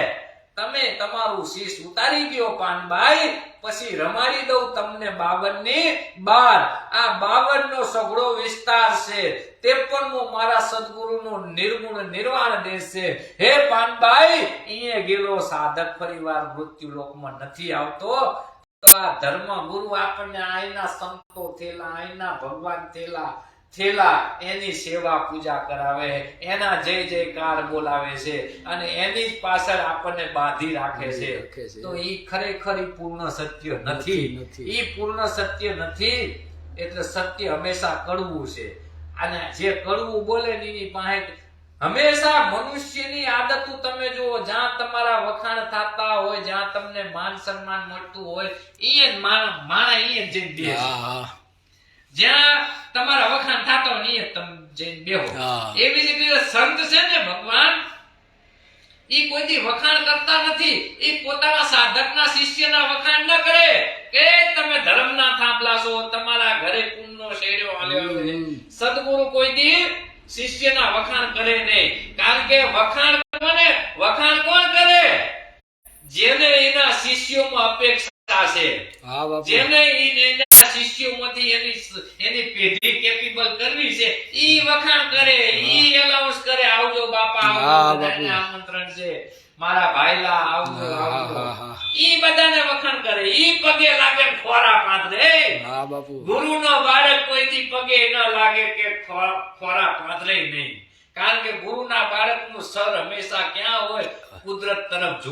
તમે તમારું શીશ ઉતારી ગયો પાનબાઈ, પછી રમાડી દઉં તમને 52 ની 12. આ 52 નો સઘળો વિસ્તાર છે. 53મો મારા સદગુરુનો નિર્ગુણ નિર્વાણ દેશ છે. હે પાનબાઈ, અહીંયા ગેલો સાધક ફરીવાર મૃત્યુ લોકમાં નથી આવતો. તો આ ધર્મ ગુરુ આપણને આઈના સંતો થેલા, આઈના ભગવાન થેલા એની સેવા પૂજા કરાવે, એના જય જયકાર બોલાવે છે, અને એની જ પાછળ આપણને બાંધી રાખે છે. તો ઈ ખરેખર પૂર્ણ સત્ય નથી. ઈ પૂર્ણ સત્ય નથી. એટલે સત્ય હંમેશા કડવું છે. અને જે કડવું બોલે ને એની પાસે હંમેશા મનુષ્યની આદતો તમે જુઓ, જ્યાં તમારા વખાણ થતા હોય, જ્યાં તમને માન સન્માન મળતું હોય, એ માણા એ જઈને બેસે. જ્યાં તમારા વખાણ થતા હોય એ તમે જઈને બેહો. એવી જ રીતે સંત છે ને ભગવાન, ઈ કોઈથી વખાણ કરતા નથી. ઈ પોતાના સાધકના શિષ્યના વખાણ ન કરે કે તમે ધર્મના થાંભલા છો, તમારા ઘરે પુણ્યનો શેર્યો હાલ્યો. સદગુરુ કોઈથી શિષ્યના વખાણ કરે નહીં. કારણ કે વખાણ કોણ કરે? જેને એના શિષ્યોમાં અપેક્ષા છે, જેને એના શિષ્યોમાંથી એની પેઢી કેપેબલ કરવી છે, ઈ વખાણ કરે, ઈ એલાઉન્સ કરે, આવજો બાપા, આવજો, બધાને આમંત્રણ છે, મારા ભાઈલા આવજો. ઈ બધાને વખાણ કરે. ઈ પગે લાગે ખોરા પાથરે. ગુરુનો બાળક કોઈથી પગે ન લાગે કે ખોરા પાથરે નહીં. કારણ કે ગુરુના બાળકનું સર હંમેશા ક્યાં હોય? કુદરત તરફ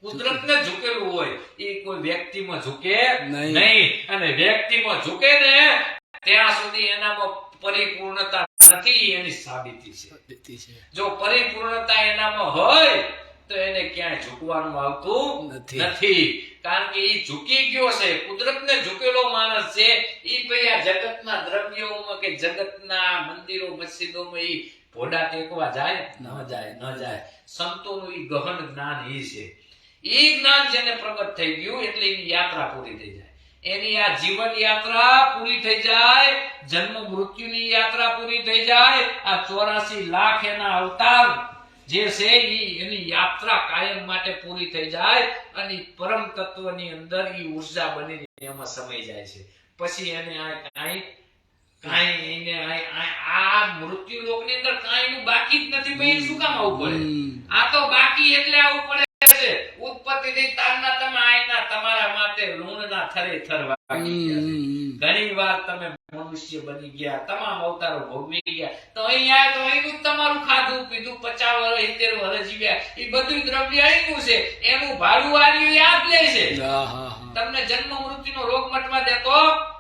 કુદરતને ઝૂકેલું હોય. એ કોઈ વ્યક્તિમાં ઝૂકે નહીં. અને વ્યક્તિમાં ઝૂકે ને ત્યાં સુધી એનામાં પરિપૂર્ણતા નથી એની સાબિતી છે. પદ્ધતિ છે. જો પરિપૂર્ણતા એનામાં હોય તો એને ક્યાંય ઝૂકવાનું આવતું નથી. નથી. કારણ કે એ ઝૂકી ગયો છે, કુદરતને ઝૂકેલો માણસ છે. ઈ ભાઈ આ જગતના દ્રવ્યોમાં કે જગતના મંદિરો મસ્જિદોમાં ઈ ભોડા ટેકવા જાય ન જાય. સંતોનું ઈ ગહન જ્ઞાન ઈ છે. ઈ જ્ઞાન જેને પ્રગટ થઈ ગયું એટલે એની યાત્રા પૂરી થઈ જાય. એની આ જીવન યાત્રા પૂરી થઈ જાય, જન્મ મૃત્યુની યાત્રા પૂરી થઈ જાય. આ 84 લાખ એના અવતાર જે છે એની યાત્રા કાયમ માટે પૂરી થઈ જાય અને પરમ તત્વની અંદર ઈ ઉર્જા બનીને એમાં સમાઈ જાય છે. પછી એને આ મૃત્યુ લોકની અંદર કાંઈનું બાકી જ નથી. ભાઈ શું કામ આવવું પડે? આ તો બાકી એટલે આવવું પડે છે. ઉત્પત્તિ થી તારના તમે આઈના તમારા માથે લૂણના થરે થર વાગી ગયા છે. ઘણી વાર તમે મનુષ્ય બની ગયા, તમામ અવતારો ભોગવી ગયા, તો અહીંયા તો અહીંનું તમારું ખાધું પીધું 50 વર્ષ 70 વર્ષ જીવ્યા, એ બધું દ્રવ્ય અહીંનું છે. એનું ભાડું વાળ્યું યાદ લે છે. તમને જન્મ મૃત્યુનો રોગ મટવા દેતો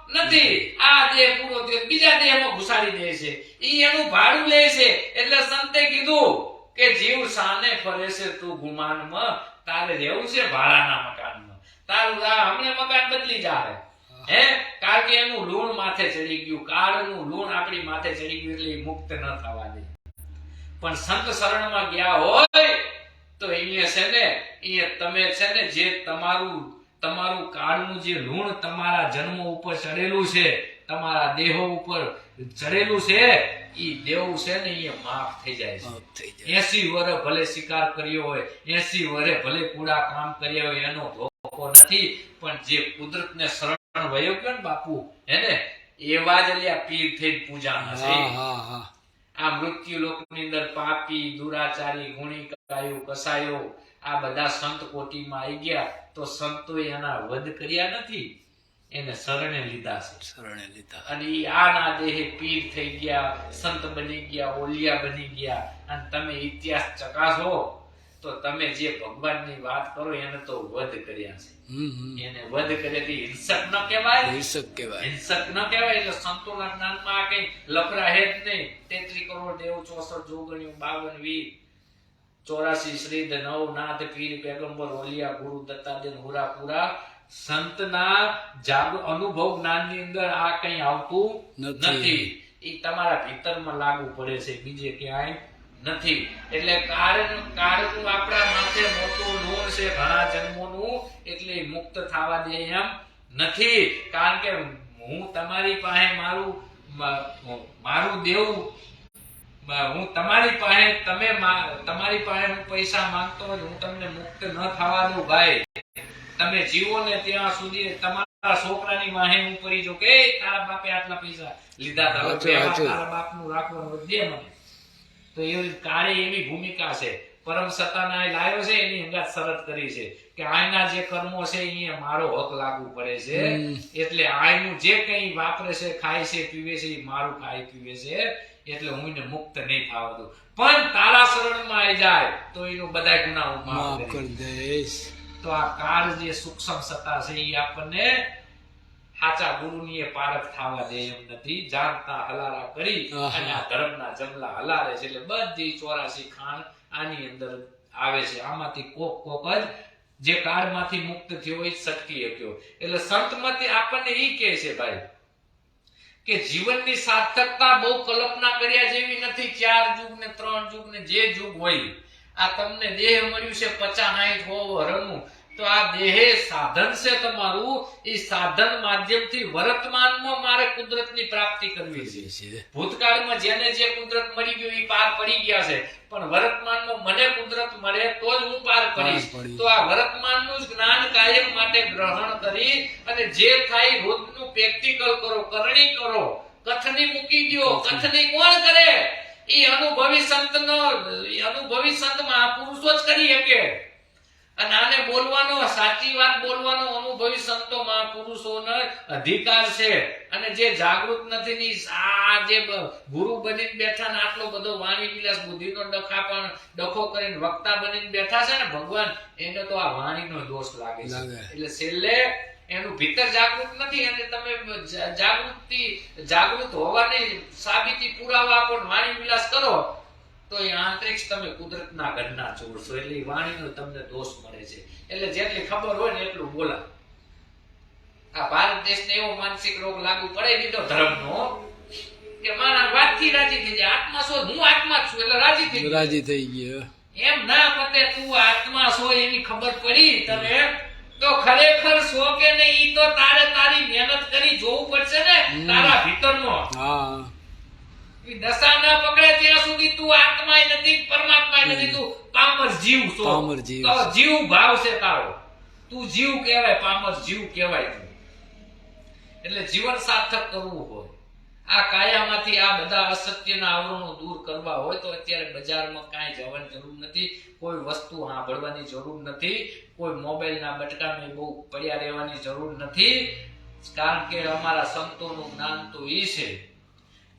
નથી. આ દેહ પૂરો થયો બીજા દેહમાં ઘુસાડી દે છે. ઈ એનું ભાડું લે છે. એટલે સંતે કીધું કે જીવ સાને ફરે છે તું ગુમાનમાં, તારે રહેવું છે ભાડાના મકાનમાં. તારું હમણે મકાન બદલી જાય હે, કારણ કે એનું લૂણ માથે ચડી ગયું, કાળનું લૂણ આપણી માથે ચડી ગયું એટલે મુક્ત ન થવા દે. પણ સંત શરણમાં ગયા હોય તો અહીંયા છે ને તમે છે ને જે તમારું કાળનું જે લૂણ તમારા જન્મ ઉપર ચડેલું છે, તમારા દેહો ઉપર ચડેલું છે, ઈ દેવું છે ને એ માફ થઈ જાય છે. 80 વર્ષ ભલે શિકાર કર્યો હોય, 80 વર્ષ ભલે કુડા કામ કર્યા હોય, એનો ધોકો નથી. પણ જે કુદરતને શરણ વયો ગયો ને બાપુ હેને, એવા જ અલ્યા પીર થઈ પૂજાના છે. આ મૃત્યુ લોકની અંદર પાપી, દુરાચારી, ગુણીકાયો, કસાયો આ બધા સંત કોટીમાં આવી ગયા તો સંતોએ એના વધ કર્યા નથી, એને શરણે લીધા છે. અને ઈ આના દેહે પીર થઈ ગયા, સંત બની ગયા, ઓલિયા બની ગયા. અને તમે ઇતિહાસ ચકાસો તો તમે જે ભગવાનની વાત કરો એને તો વધ કર્યા છે. એને વધ કર્યાથી હિંસક ન કહેવાય. હિંસક ન કહેવાય. એટલે સંતોના જ્ઞાનમાં આ કઈ લફરા હે જ નહીં. 33 કરોડ દેવ, 64 જોગણીઓ, 52 વીર, 84 શ્રીદ, 9 નાથ, પીર, પેગંબર, ઓલિયા, ગુરુ, દત્તાદેવ, હુરાપુરા. સંતના અનુભવ જ્ઞાનની અંદર આ કઈ આવતું નથી. એ તમારા ભીતરમાં લાગુ પડે છે, બીજે ક્યાંય નથી. એટલે કાળનું આપણા માથે મોટું લૂણ છે ઘણા જન્મોનું, એટલે મુક્ત થવા દે એમ નથી. કારણ કે હું તમારી પાસે મારું દેવું, હું તમારી પાસે તમારી પાસે હું પૈસા માંગતો હોય, હું તમને મુક્ત ન થવા દઉં ભાઈ. તમે જીવો ને ત્યાં સુધી તમારા છોકરાની વાહે હું પડી જો કે તારા બાપે આટલા પૈસા લીધા હતા, તારા બાપનું રાખવાનું દે મને. તો એવી કાળે એવી ભૂમિકા છે. પરમ સત્તાના લાવ્યો છે, એની અંગાત શરત કરી છે કે આયના જે કર્મો છે એ મારો હક લાગુ પડે છે. એટલે આયનું જે કઈ વાપરે છે, ખાય છે, પીવે છે, એ મારું ખાય પીવે છે. એટલે હું એને મુક્ત નહીં થવા દઉં. પણ તારા શરણમાં આવી જાય તો એનું બધા ગુનાઓ માફ કરી દઈશ. તો આ કાળ જે સૂક્ષ્મ સત્તા છે એ આપણને સાચા ગુરુની પારખ થવા દે એમ નથી. જાણતા હલારા કરી અને આ ધર્મના જમલા હલારે છે. એટલે બધી 84 ખાણ આની અંદર આવે છે. આમાંથી કોક જ જે કાળમાંથી મુક્ત થયો હોય શક્તિ શક્યો. એટલે સંતમાંથી આપણને ઈ કહે છે ભાઈ કે જીવનની સાર્થકતા બહુ કલ્પના કર્યા જેવી નથી. 4 યુગ ને 3 યુગ ને જે યુગ હોય, આ તમને દેહ મળ્યું છે 50-60 વર્ષનું, તો આ દેહે સાધન છે તમારું. એ સાધન માધ્યમથી વર્તમાનમાં મારે કુદરતની પ્રાપ્તિ કરવી છે. ભૂતકાળમાં જેને જે કુદરત મળી ગયું એ પાર પડી ગયા છે, પણ વર્તમાનમાં મને કુદરત મળે તો જ હું પાર પડીશ. તો આ વર્તમાનનું જ્ઞાન કાયમ માટે ગ્રહણ કરી અને જે થાય રોજનું પ્રેક્ટિકલ કરો, કરણી કરો. કથની મૂકી દો. કથની કોણ કરે? એ અનુભવી સંત મહાપુરુષો જ કરી શકે. અને આને બોલવાનો, સાચી વાત બોલવાનો અનુભવી સંતો મહાપુરુષોનો અધિકાર છે. અને જે જાગૃત નથી, આ જે ગુરુ બનીને બેઠા ને આટલો બધો વાણી વિલાસ બુદ્ધિનો ડખો કરીને વક્તા બનીને બેઠા છે ને ભગવાન, એને તો આ વાણીનો દોષ લાગે છે. એટલે છેલ્લે એનું ભીતર જાગૃત નથી અને તમે જાગૃત હોવાની સાબિતી પુરાવા આપો ને વાણી વિલાસ કરો તો એ આંતરિક તમે કુદરતના ઘરના ચોર છો એટલે વાણીનો તમને દોષ મળે છે એટલે જેટલી ખબર હોય ને એટલું બોલા આ ભારત દેશને એવો માનસિક રોગ લાગુ પડી દીધો ધર્મનો કે મારા વાતથી રાજી થઈ જાય આત્મા છો હું આત્મા છું એટલે રાજી થઈ ગયો એમ ના પતે તું આત્મા છો એની ખબર પડી તને તો ખરેખર છો કે નહીં ઈ તો તારે તારી મહેનત કરી જોવું પડશે ને તારા ભીતરનો ઈ દશા ના પકડે ત્યાં સુધી તું આત્માય નથી પરમાત્માય નથી તું પામર જીવ છો તો જીવ ભાવ છે તારો તું જીવ કહેવાય પામર જીવ કહેવાય તું એટલે જીવન સાર્થક કરવું હોય આ કાયામાંથી આ બધા અસત્યના આવરણો દૂર કરવા હોય તો અત્યારે બજારમાં કાંઈ જવાની જરૂર નથી કોઈ વસ્તુ સાંભળવાની જરૂર નથી કોઈ મોબાઈલના બટકામાં બહુ પડ્યા રહેવાની જરૂર નથી કારણ કે અમારા સંતોનું જ્ઞાન તો એ છે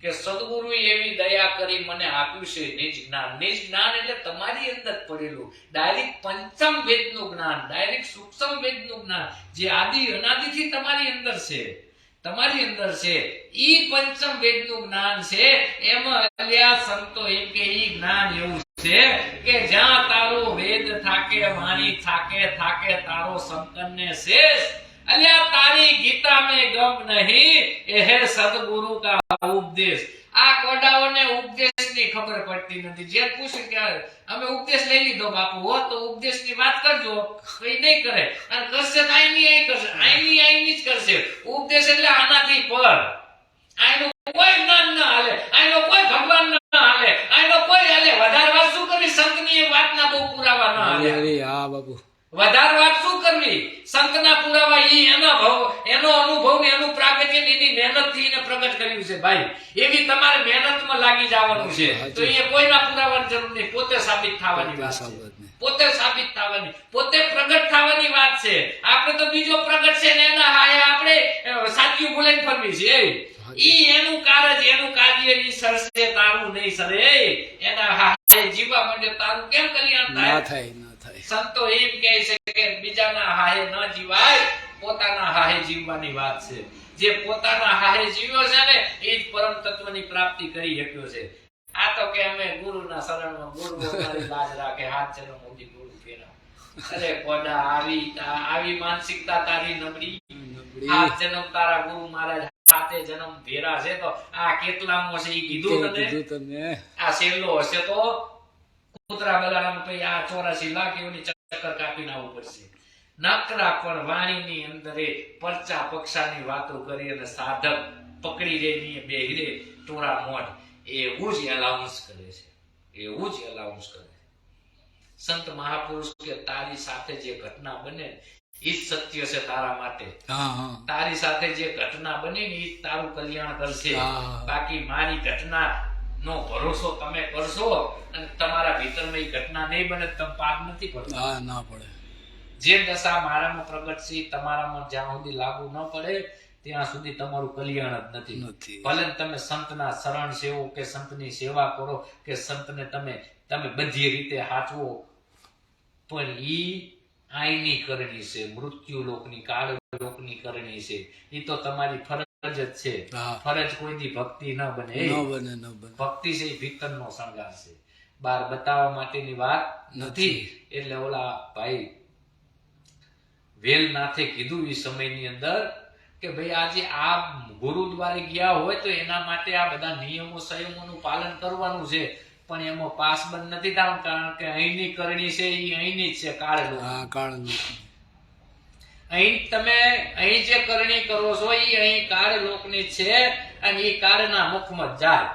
કે સદગુરુએ એવી દયા કરી મને આપ્યું છે નિજ જ્ઞાન એટલે તમારી અંદર પડેલું ડાયરેક્ટ પંચમ વેદનું જ્ઞાન ડાયરેક્ટ સૂક્ષ્મ વેદનું જ્ઞાન જે આદિ અનાદિથી તમારી અંદર છે ઈ પંચમ વેદનું જ્ઞાન છે એમાં અલ્યા સંતો એમ કે ઈ જ્ઞાન એવું છે કે જ્યાં તારો વેદ થાકે વાણી થાકે તારો સંકન્ને શેષ અલ્યા તારી ગીતા में गम नहीं એ હે સદગુરુ કા ઉપદેશ આ કોડાઓને ઉપદેશની ખબર પડતી નથી જે પૂછે કે અમે ઉપદેશ લઈ લીધો બાપુ હો તો ઉપદેશની વાત કરજો કઈ નહીં કરે અને કરશે તો આઈની જ કરશે ઉપદેશ એટલે આનાથી પર આનો કોઈ જ્ઞાન ના હાલે આનો કોઈ ભગવાન ના હાલે આનો કોઈ હાલે વધારે વાત શું કરવી સંતની વાતના બહુ પુરાવા ના હાલે અરે હા બાપુ વધારે વાત શું કરવી સંતના પુરાવા ઈ એનો અનુભવ ને એનું પ્રાગટ્ય ને એની મહેનત થી એને પ્રગટ કર્યું છે ભાઈ એવી તમારે મહેનતમાં લાગી જવાનું છે તો એ કોઈના પુરાવાની જરૂર નહીં પોતે સાબિત થવાની વાત છે પોતે પ્રગટ થવાની વાત છે આપણે તો બીજો પ્રગટ છે ને એના હાય આપણે સાચું બોલીને ફરવી છે ઈ એનું કાર્ય ઈ સરસે તારું નહીં સરે એના હાય જીવવા માટે તારું કેમ કલ્યાણ થાય સંતો એમ કહે છે કે બીજાના હાહે ન જીવાય પોતાના હાહે જીવવાની વાત છે જે પોતાના હાહે જીવ્યો છે ને એ જ પરમ તત્વની પ્રાપ્તિ કરી શક્યો છે આ તો કે અમે ગુરુના શરણમાં ગુરુ અમારી લાજ રાખે હાથ જન્મ સુધી ગુરુ ફેરા અરે કોડા આવી માનસિકતા તારી નબળી હાથ જન્મ તારા ગુરુ મહારાજ હાથે જન્મ ભેરા છે તો આ કેટલામો છે એ કીધું તને આ છેલ્લો હશે તો કૂતરા બગાડામાં પછી આ 84 લાખ એની ચક્કર કાપીને આવવું પડશે નકરા પણ વાણીની અંદર પરચા પક્ષાની વાતો કરી અને સાધક પકડી જઈને બેહરે ટોરા મોઢ એવું જ એલાઉન્સ કરે સંત મહાપુરુષ કે તારી સાથે જે ઘટના બને એ સત્ય છે તારા માટે તારી સાથે જે ઘટના બને ને એ તારું કલ્યાણ કરશે બાકી મારી ઘટના નો ભરોસો તમે કરશો અને તમારા ભીતરમાં એ ઘટના નહીં બને તમે પાપ નથી પડતા ના પડે જે દશા મારામાં પ્રગટ છે તમારામાં જ્યાં સુધી લાગુ ન પડે ત્યાં સુધી તમારું કલ્યાણ જ નથી ભલે તમે સંતના શરણ સેવો કે સંતની સેવા કરો કે સંતને તમે બધી રીતે હાચવો પણ ઈ આઈની કરણી છે મૃત્યુ લોકની કાળ લોકની કરણી છે ઈ તો તમારી ફરજ જ છે ફરજ કોઈની ભક્તિ ન બને ભક્તિ છે ભીતરનો શણગાર છે બહાર બતાવવા માટેની વાત નથી એટલે ઓલા ભાઈ વેલનાથે કીધું એ સમયની અંદર કે ભાઈ આજે આ ગુરુદ્વારે ગયા હોય તો એના માટે આ બધા નિયમો સંયમોનું પાલન કરવાનું છે પણ એમાં પાસબંધ નથી થવાનું કારણ કે અહીંની કરણી છે એ અહીંની જ છે કાળ અહીં જે કરણી કરો છો એ અહીં કાળ લોકની છે અને એ કાળના મુખમાં જાય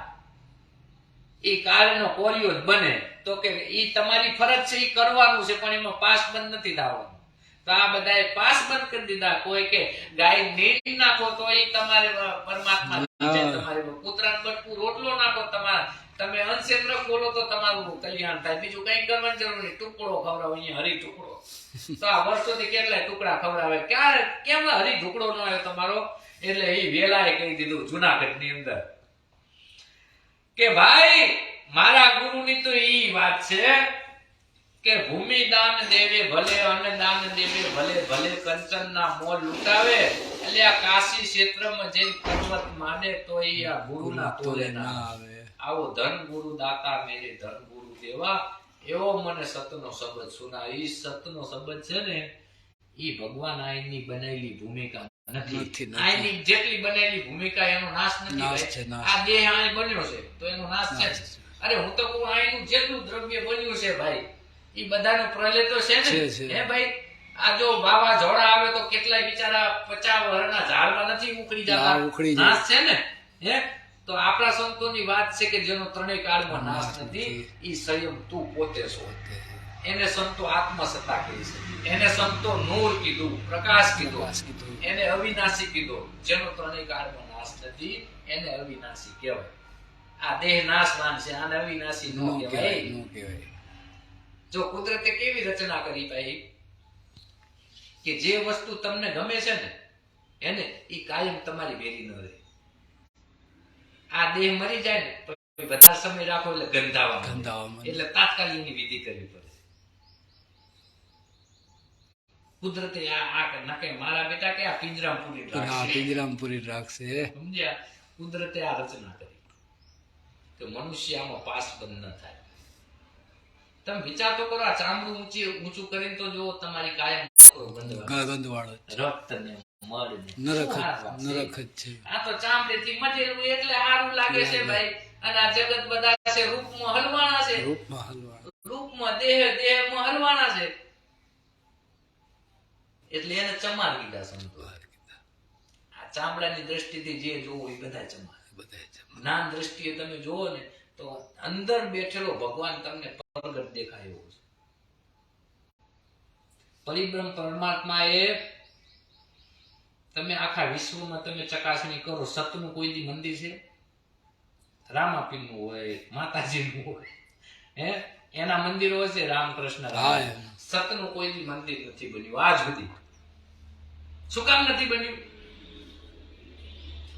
એ કાળનો કોરિયો જ બને તો કે એ તમારી ફરજ છે એ કરવાનું છે પણ એમાં પાસ બંધ નથી થવાનું તો આ બધાએ પાસ બંધ કરી દીધા કોઈ કે ગાય નીર નાખો તો એ તમારે પરમાત્મા તમારે કૂતરાને બટકું રોટલો નાખો તમે અનક્ષેત્ર બોલો તો તમારું કલ્યાણ થાય બીજું કઈ કરવાની જરૂર નહીં ટુકડો ખવડાવો અહીંયા હરી ટુકડો તો આ વર્ષોથી કેટલાય ટુકડા ખવડાવે કેમ હરી ઢુકડો ન આવ્યો તમારો એટલે એ વેલાએ કહી દીધું જુનાગઢ ની અંદર કે ભાઈ મારા ગુરુની તો ઈ વાત છે કે ભૂમિદાન દેવે ભલે અન્નદાન દેવે ભલે ભલે કંચનના મોલ લૂંટાવે એટલે આ કાશી ક્ષેત્રમાં જઈને પર્વત માને તો એ આ ગુરુના તોલે ના આવે. આવો ધન ગુરુ દાતા મેરે ધન ગુરુ દેવા એવો મને સતનો શબ્દ સુના. ઈ સતનો શબ્દ છે ને ઈ ભગવાન આઈની બનાવેલી ભૂમિકા નથી. આઈની જેટલી બનાવેલી ભૂમિકા એનો નાશ નથી. આ દેહ આઈ બન્યો છે તો એનો નાશ છે. અરે હું તો કહું આઈનું જેટલું દ્રવ્ય બન્યું છે ભાઈ ઈ બધાનો પ્રલય તો છે ને. હે ભાઈ આ જો વાવાઝોડા આવે તો કેટલાય બિચારા 50 વર્ષના ઝાડમાં નથી ઉખડી જતા, નાશ છે ને. હે તો આપણા સંતોની વાત છે કે જેનો ત્રણેય કાળમાં નાશ નથી ઈ સ્વયં તું પોતે છો. એને સંતો આત્મસત્તા કહી છે. એને સંતો નૂર કીધું, પ્રકાશ કીધું, એને અવિનાશી કીધો. જેનો ત્રણેય કાળમાં નાશ નથી એને અવિનાશી કહેવાય. આ દેહ નાશવાન છે, આને અવિનાશી નો કહેવાય. જો કુદરતે કેવી રચના કરી ભાઈ કે જે વસ્તુ તમને ગમે છે ને એને ઈ કાયમ તમારી ભેરી ન રહે. આ દેહ મરી જાય ને પછી વધારે સમય રાખો એટલે ગંધાવા, એટલે તાત્કાલિક ની વિધિ કરવી પડે. કુદરતે આ નકે મારા બેટા કે આ પિંજરામ પૂરી રાખશે. સમજ્યા? કુદરતે આ રચના કરી કે મનુષ્ય આમાં પાસ બંધ ન થાય. તમે વિચાર તો કરો, આ ચામડું ઊંચું કરીને તો જો તમારી કાયમ ગંધવાળો રક્ત ને મળ નરક જ છે. આ તો ચામડીથી મટેલું એટલે સારું લાગે છે ભાઈ. અને આ જગત બધા છે રૂપમાં હલવાના છે, રૂપમાં દેહમાં હલવાના છે. એટલે એને ચમાર કીધા સંતો. આ ચામડાની દ્રષ્ટિથી જે જોવો એ બધા ચમાર. જ્ઞાન દ્રષ્ટિએ તમે જોવો ને તો અંદર બેઠેલો ભગવાન તમને પ્રગટ દેખાય એવો છે. પરિબ્રહ્મ પરમાત્મા એ તમે આખા વિશ્વમાં તમે ચકાસણી કરો, સતનું કોઈ દી મંદિર છે? રામાપીરનું હોય, માતાજીનું હોય, હે એના મંદિરો હશે, રામકૃષ્ણ સતનું કોઈ દી મંદિર નથી બન્યું આજ સુધી. શું કામ નથી બન્યું?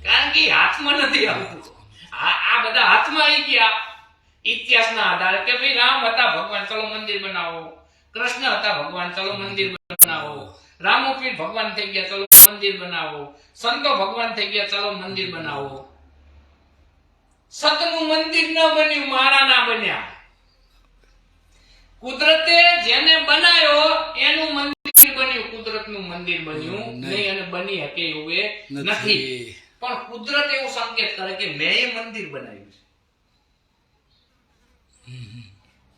કારણ કે હાથમાં નથી આવતું. આ બધા હાથમાં આવી ગયા ઇતિહાસના આધારે કે ભાઈ રામ હતા ભગવાન, ચલો મંદિર બનાવો. કૃષ્ણ હતા ભગવાન, ચલો મંદિર બનાવો. રામોપીર ભગવાન થઈ ગયા, ચલો મંદિર બનાવો. સંતો ભગવાન થઈ ગયા, ચલો મંદિર બનાવો. સતનું મંદિર ન બન્યું, મારા ના બન્યા. કુદરતે જેને બનાવ્યો એનું મંદિર બન્યું, કુદરતનું મંદિર બન્યું નહીં અને બની શકે એવું એ નથી. પણ કુદરત એવું સંકેત કરે કે મેં એ મંદિર બનાવ્યું છે.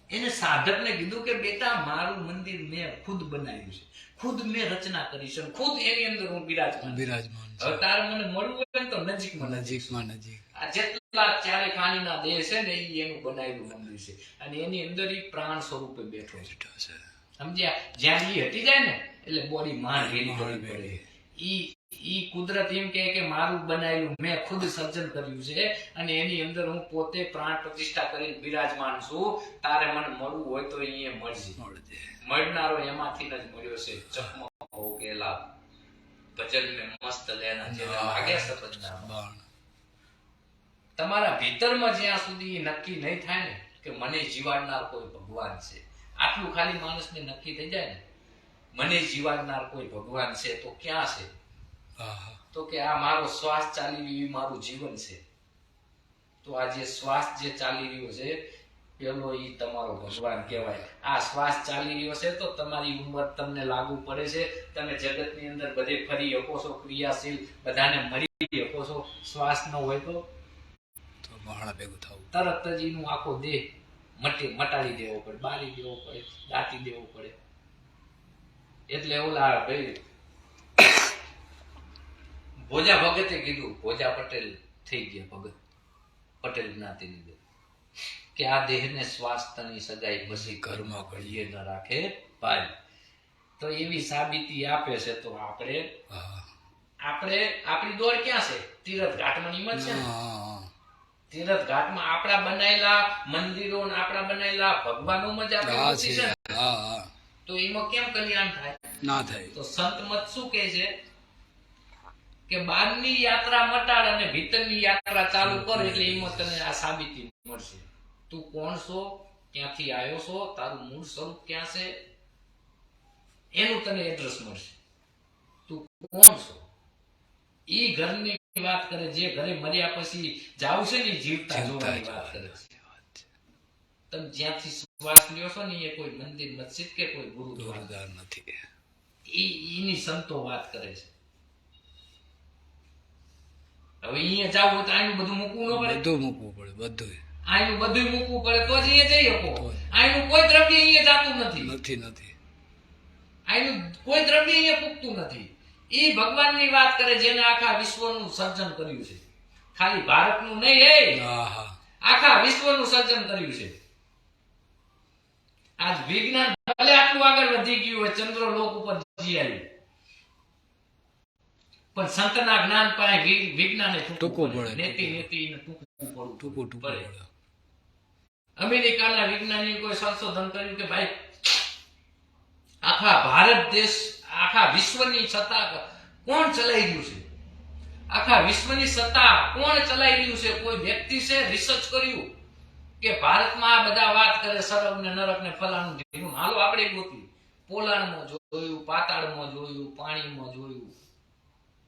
એને સાધકને કીધું કે બેટા મારું મંદિર મેં ખુદ બનાવ્યું છે, ખુદ મેં રચના કરી છે, ખુદ એની અંદર હું બિરાજમાન. હવે તારે મને મળવું હોય ને તો નજીકમાં આ જેટલા ચારે ખાણીના દેહ છે ને એ એનું બનાવેલું મંદિર છે. અને એની અંદર એ પ્રાણ સ્વરૂપે બેઠો છે. સમજ્યા? જ્યાં એ હટી જાય ને એટલે બોડી માર ભેરી પડે. ઈ કુદરત એમ કે મારું બનાવેલું મેં ખુદ સર્જન કર્યું છે અને એની અંદર હું પોતે પ્રાણ પ્રતિષ્ઠા કરીને બિરાજમાન છું. તારે મને મળવું હોય તો અહીંયા મળજે. મળનારો એમાંથી જ મળ્યો છે. ચકમો હો ગેલા ભજન મે મસ્ત લેના જેને લાગે સપના. તમારા ભીતરમાં જ્યાં સુધી નક્કી નહીં થાય ને કે મને જીવાડનાર કોઈ ભગવાન છે, આટલું ખાલી માણસને નક્કી થઈ જાય ને મને જીવાડનાર કોઈ ભગવાન છે તો ક્યાં છે? તો કે આ મારો શ્વાસ ચાલી રહ્યો મારું જીવન છે. તો આ જે શ્વાસ જે ચાલી રહ્યો છે પેલો ઈ તમારો ભગવાન કહેવાય. આ શ્વાસ ચાલી રહ્યો છે તો તમારી ઉંમર તમને લાગુ પડે છે. તમે જગતની અંદર બધે ફરી શકો છો, ક્રિયાશીલ બધાને મરી શકો છો. શ્વાસ ન હોય તો ભેગું થવું, તરત જ એનું આખો દેહ મટાડી દેવો પડે, બાળી દેવો પડે, દાટી દેવો પડે. એટલે ઓલા ભાઈ ભોજા ભગતે કીધું, ભોજા પટેલ થઈ ગયા ભગત, પટેલ જ્ઞાતિની દે કે આ દેહને સ્વાસ્થ્યની સગાઈ પછી ઘરમાં ઘડીએ ન રાખે ભાઈ. તો એવી સાબિતી આપે છે. તો આપણે આપણી દોડ ક્યાં છે? તીરથ ઘાટમાં નિમત છે ને. તીરથ ઘાટમાં આપણા બનાયેલા મંદિરો ને આપણા બનાયેલા ભગવાનોમાં જ આપણે છે. તો એમાં કેમ કલ્યાણ થાય? ના થાય. તો સંત મત શું કહે છે કે બહારની યાત્રા મટાડ અને ભીતરની યાત્રા ચાલુ કર એટલે એમાં તને આ સાબિતી મળશે. તું કોણ છો, ક્યાંથી આવ્યો છો, તારું મૂળ સ્વરૂપ ક્યાં છે, એનું તને એડ્રેસ મળશે. તું કોણ છો ઈ ઘરની વાત કરે. જે ઘરે મર્યા પછી જાવ છે ને ઈ જીવતા જોવાની વાત કરે છે. તમે જ્યાંથી શ્વાસ લ્યો છો ને એ કોઈ મંદિર મસ્જિદ કે કોઈ ગુરુદ્વાર નથી. ઈની સંતો વાત કરે છે. હવે અહીંયા જાવ તો આનું બધું મૂકવું ન પડે? બધું મૂકવું પડે, બધું. આનું બધું મૂકવું પડે તો જ અહીંયા જઈ શકો. આનું કોઈ દ્રવ્ય અહીંયા જાતું નથી. નથી. આનું કોઈ દ્રવ્ય અહીંયા પૂગતું નથી. ઈ ભગવાનની વાત કરે જેને આખા વિશ્વનું સર્જન કર્યું છે. ખાલી ભારતનું નહીં, આખા વિશ્વનું સર્જન કર્યું છે. આજ વિજ્ઞાન ભલે આટલું આગળ વધી ગયું હોય, ચંદ્ર લોક ઉપર જી આવ્યું, પણ સંતના જ્ઞાન પાસે વિજ્ઞાને ટૂંકું પડે. નેતિને ટૂંકું પડે. અમેરિકાના વિજ્ઞાનિકોએ સંશોધન કર્યું કે ભાઈ આખા ભારત દેશ, આખા વિશ્વની સત્તા કોણ ચલાવી રહ્યું છે? આખા વિશ્વની સત્તા કોણ ચલાવી રહ્યું છે? કોઈ વ્યક્તિ છે? રિસર્ચ કર્યું કે ભારતમાં આ બધા વાત કરે સરગ ને નરક ને ફલાણું ઢીંગું. હાલો આપણે ગોતી. પોલાણમાં જોયું, પાતાળમાં જોયું, પાણીમાં જોયું,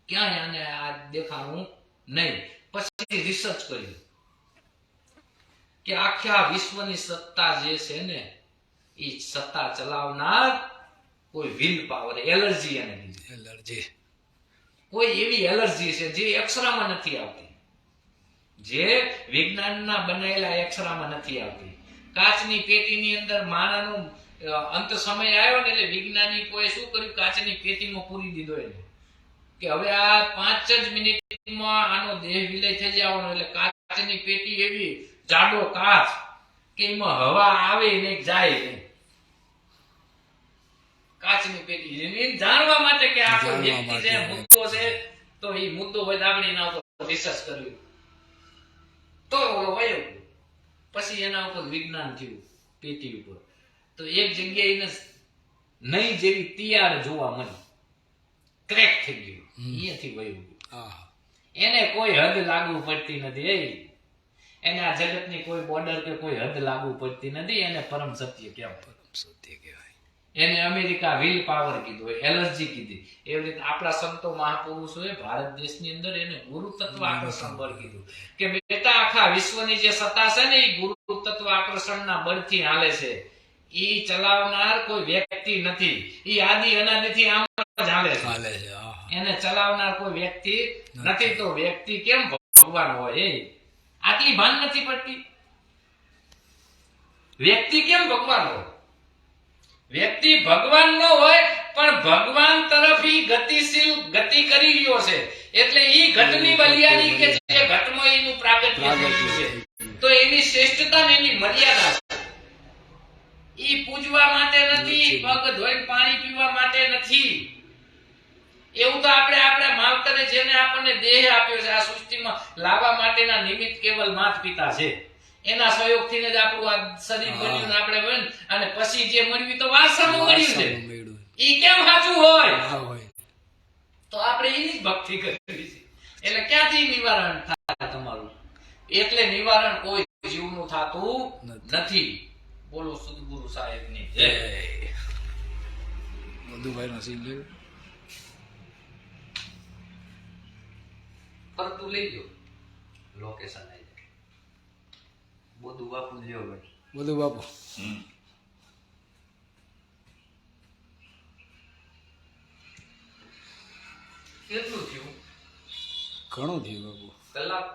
ક્યાંય આને આ દેખાણું નહીં. પછી રિસર્ચ કર્યું કે આખા વિશ્વની સત્તા જે છે ને એ સત્તા ચલાવનાર કોઈ વિલ પાવર, એલર્જી એને કીધી. એલર્જી, કોઈ એવી એલર્જી છે જે અક્ષરામાં નથી આવતી, જે વિજ્ઞાનના બનાવેલા અક્ષરામાં નથી આવતી. કાચની પેટીની અંદર માણાનો અંત સમય આવ્યો ને એટલે વૈજ્ઞાનિકોએ શું કર્યું, કાચની પેટીમાં પૂરી દીધો એને કે હવે આ 5 જ મિનિટમાં આનો દેહ વિલય થઈ જવાનો. એટલે કાચની પેટી એવી જાડો કાચ કે એમાં હવા આવે ને જાય નહીં. કાચની પેટી એને જાણવા માટે કે આ કોઈ વ્યક્તિ છે, મુદ્દો છે, તો એ મુદ્દો હોય દાબડીના ઉપર રિસર્ચ કર્યું તો ઓલો વયો ગયો. પછી એના ઉપર વિજ્ઞાન થયું પેટી ઉપર. તો એક જગ્યાએ એને નહીં જેવી તિયાર જોવા મળી, ક્રેક થઈ ગયું, અહીંયાથી વયું ગયું. એને કોઈ હદ લાગુ પડતી નથી. એને આ જગતની કોઈ બોર્ડર કે કોઈ હદ લાગુ પડતી નથી. એને પરમ સત્ય કહેવાય. એને અમેરિકા વિલ પાવર કીધું, એલર્જી કીધી. એવી રીતે આપણા સંતો મહાપુરુષોએ ભારત દેશની અંદર એને ગુરુ તત્વ આકર્ષણ બળ કીધું કે બેટા આખા વિશ્વની જે સત્તા છે ને એ ગુરુ તત્વ આકર્ષણના બળથી હાલે છે. ઈ ચલાવનાર કોઈ વ્યક્તિ નથી. ઈ આદિ અનાદિથી આમ જ હાલે છે. એને ચલાવનાર કોઈ વ્યક્તિ નથી. તો વ્યક્તિ કેમ ભગવાન હોય? આટલી ભાન નથી પડતી. વ્યક્તિ કેમ ભગવાન હોય? વ્યક્તિ ભગવાન નો હોય પણ ભગવાન તરફ ઈ ગતિશીલ ગતિ કરી રહ્યો છે. એટલે ઈ ઘટની બલિયાની કે જે ઘટમાં એનું પ્રાગટ્ય થયું છે, તો એની શ્રેષ્ઠતા ને એની મર્યાદા છે. ઈ પૂજવા માટે નથી, પગ ધોઈને પાણી પીવા માટે નથી. એવું તો આપણે આપણા માવતરે જેને આપણને દેહ આપ્યો છે આ સૃષ્ટિમાં લાવવા માટેના નિમિત્ત કેવલ માતા પિતા છે. એના સહયોગથી જ આપણું આ શરીર બન્યું ને આપણે બન, અને પછી જે મળ્યું તો વારસામાં મળ્યું છે. ઈ કેમ સાચું હોય? તો આપણે એની જ ભક્તિ કરવી છે. એટલે ક્યાંથી નિવારણ થાય તમારું? એટલે નિવારણ કોઈ જીવનું થતું નથી. બોલો સદગુરુ સાહેબની જય. મધુભાઈનો સીન જોયો? ફરતું લઈ ગયો લોકેશન આવી જાય. બધું બાપુ લ્યો ભાઈ, બધું બાપુ. કેટલું થયું? ઘણું થયું બાપુ. કલાક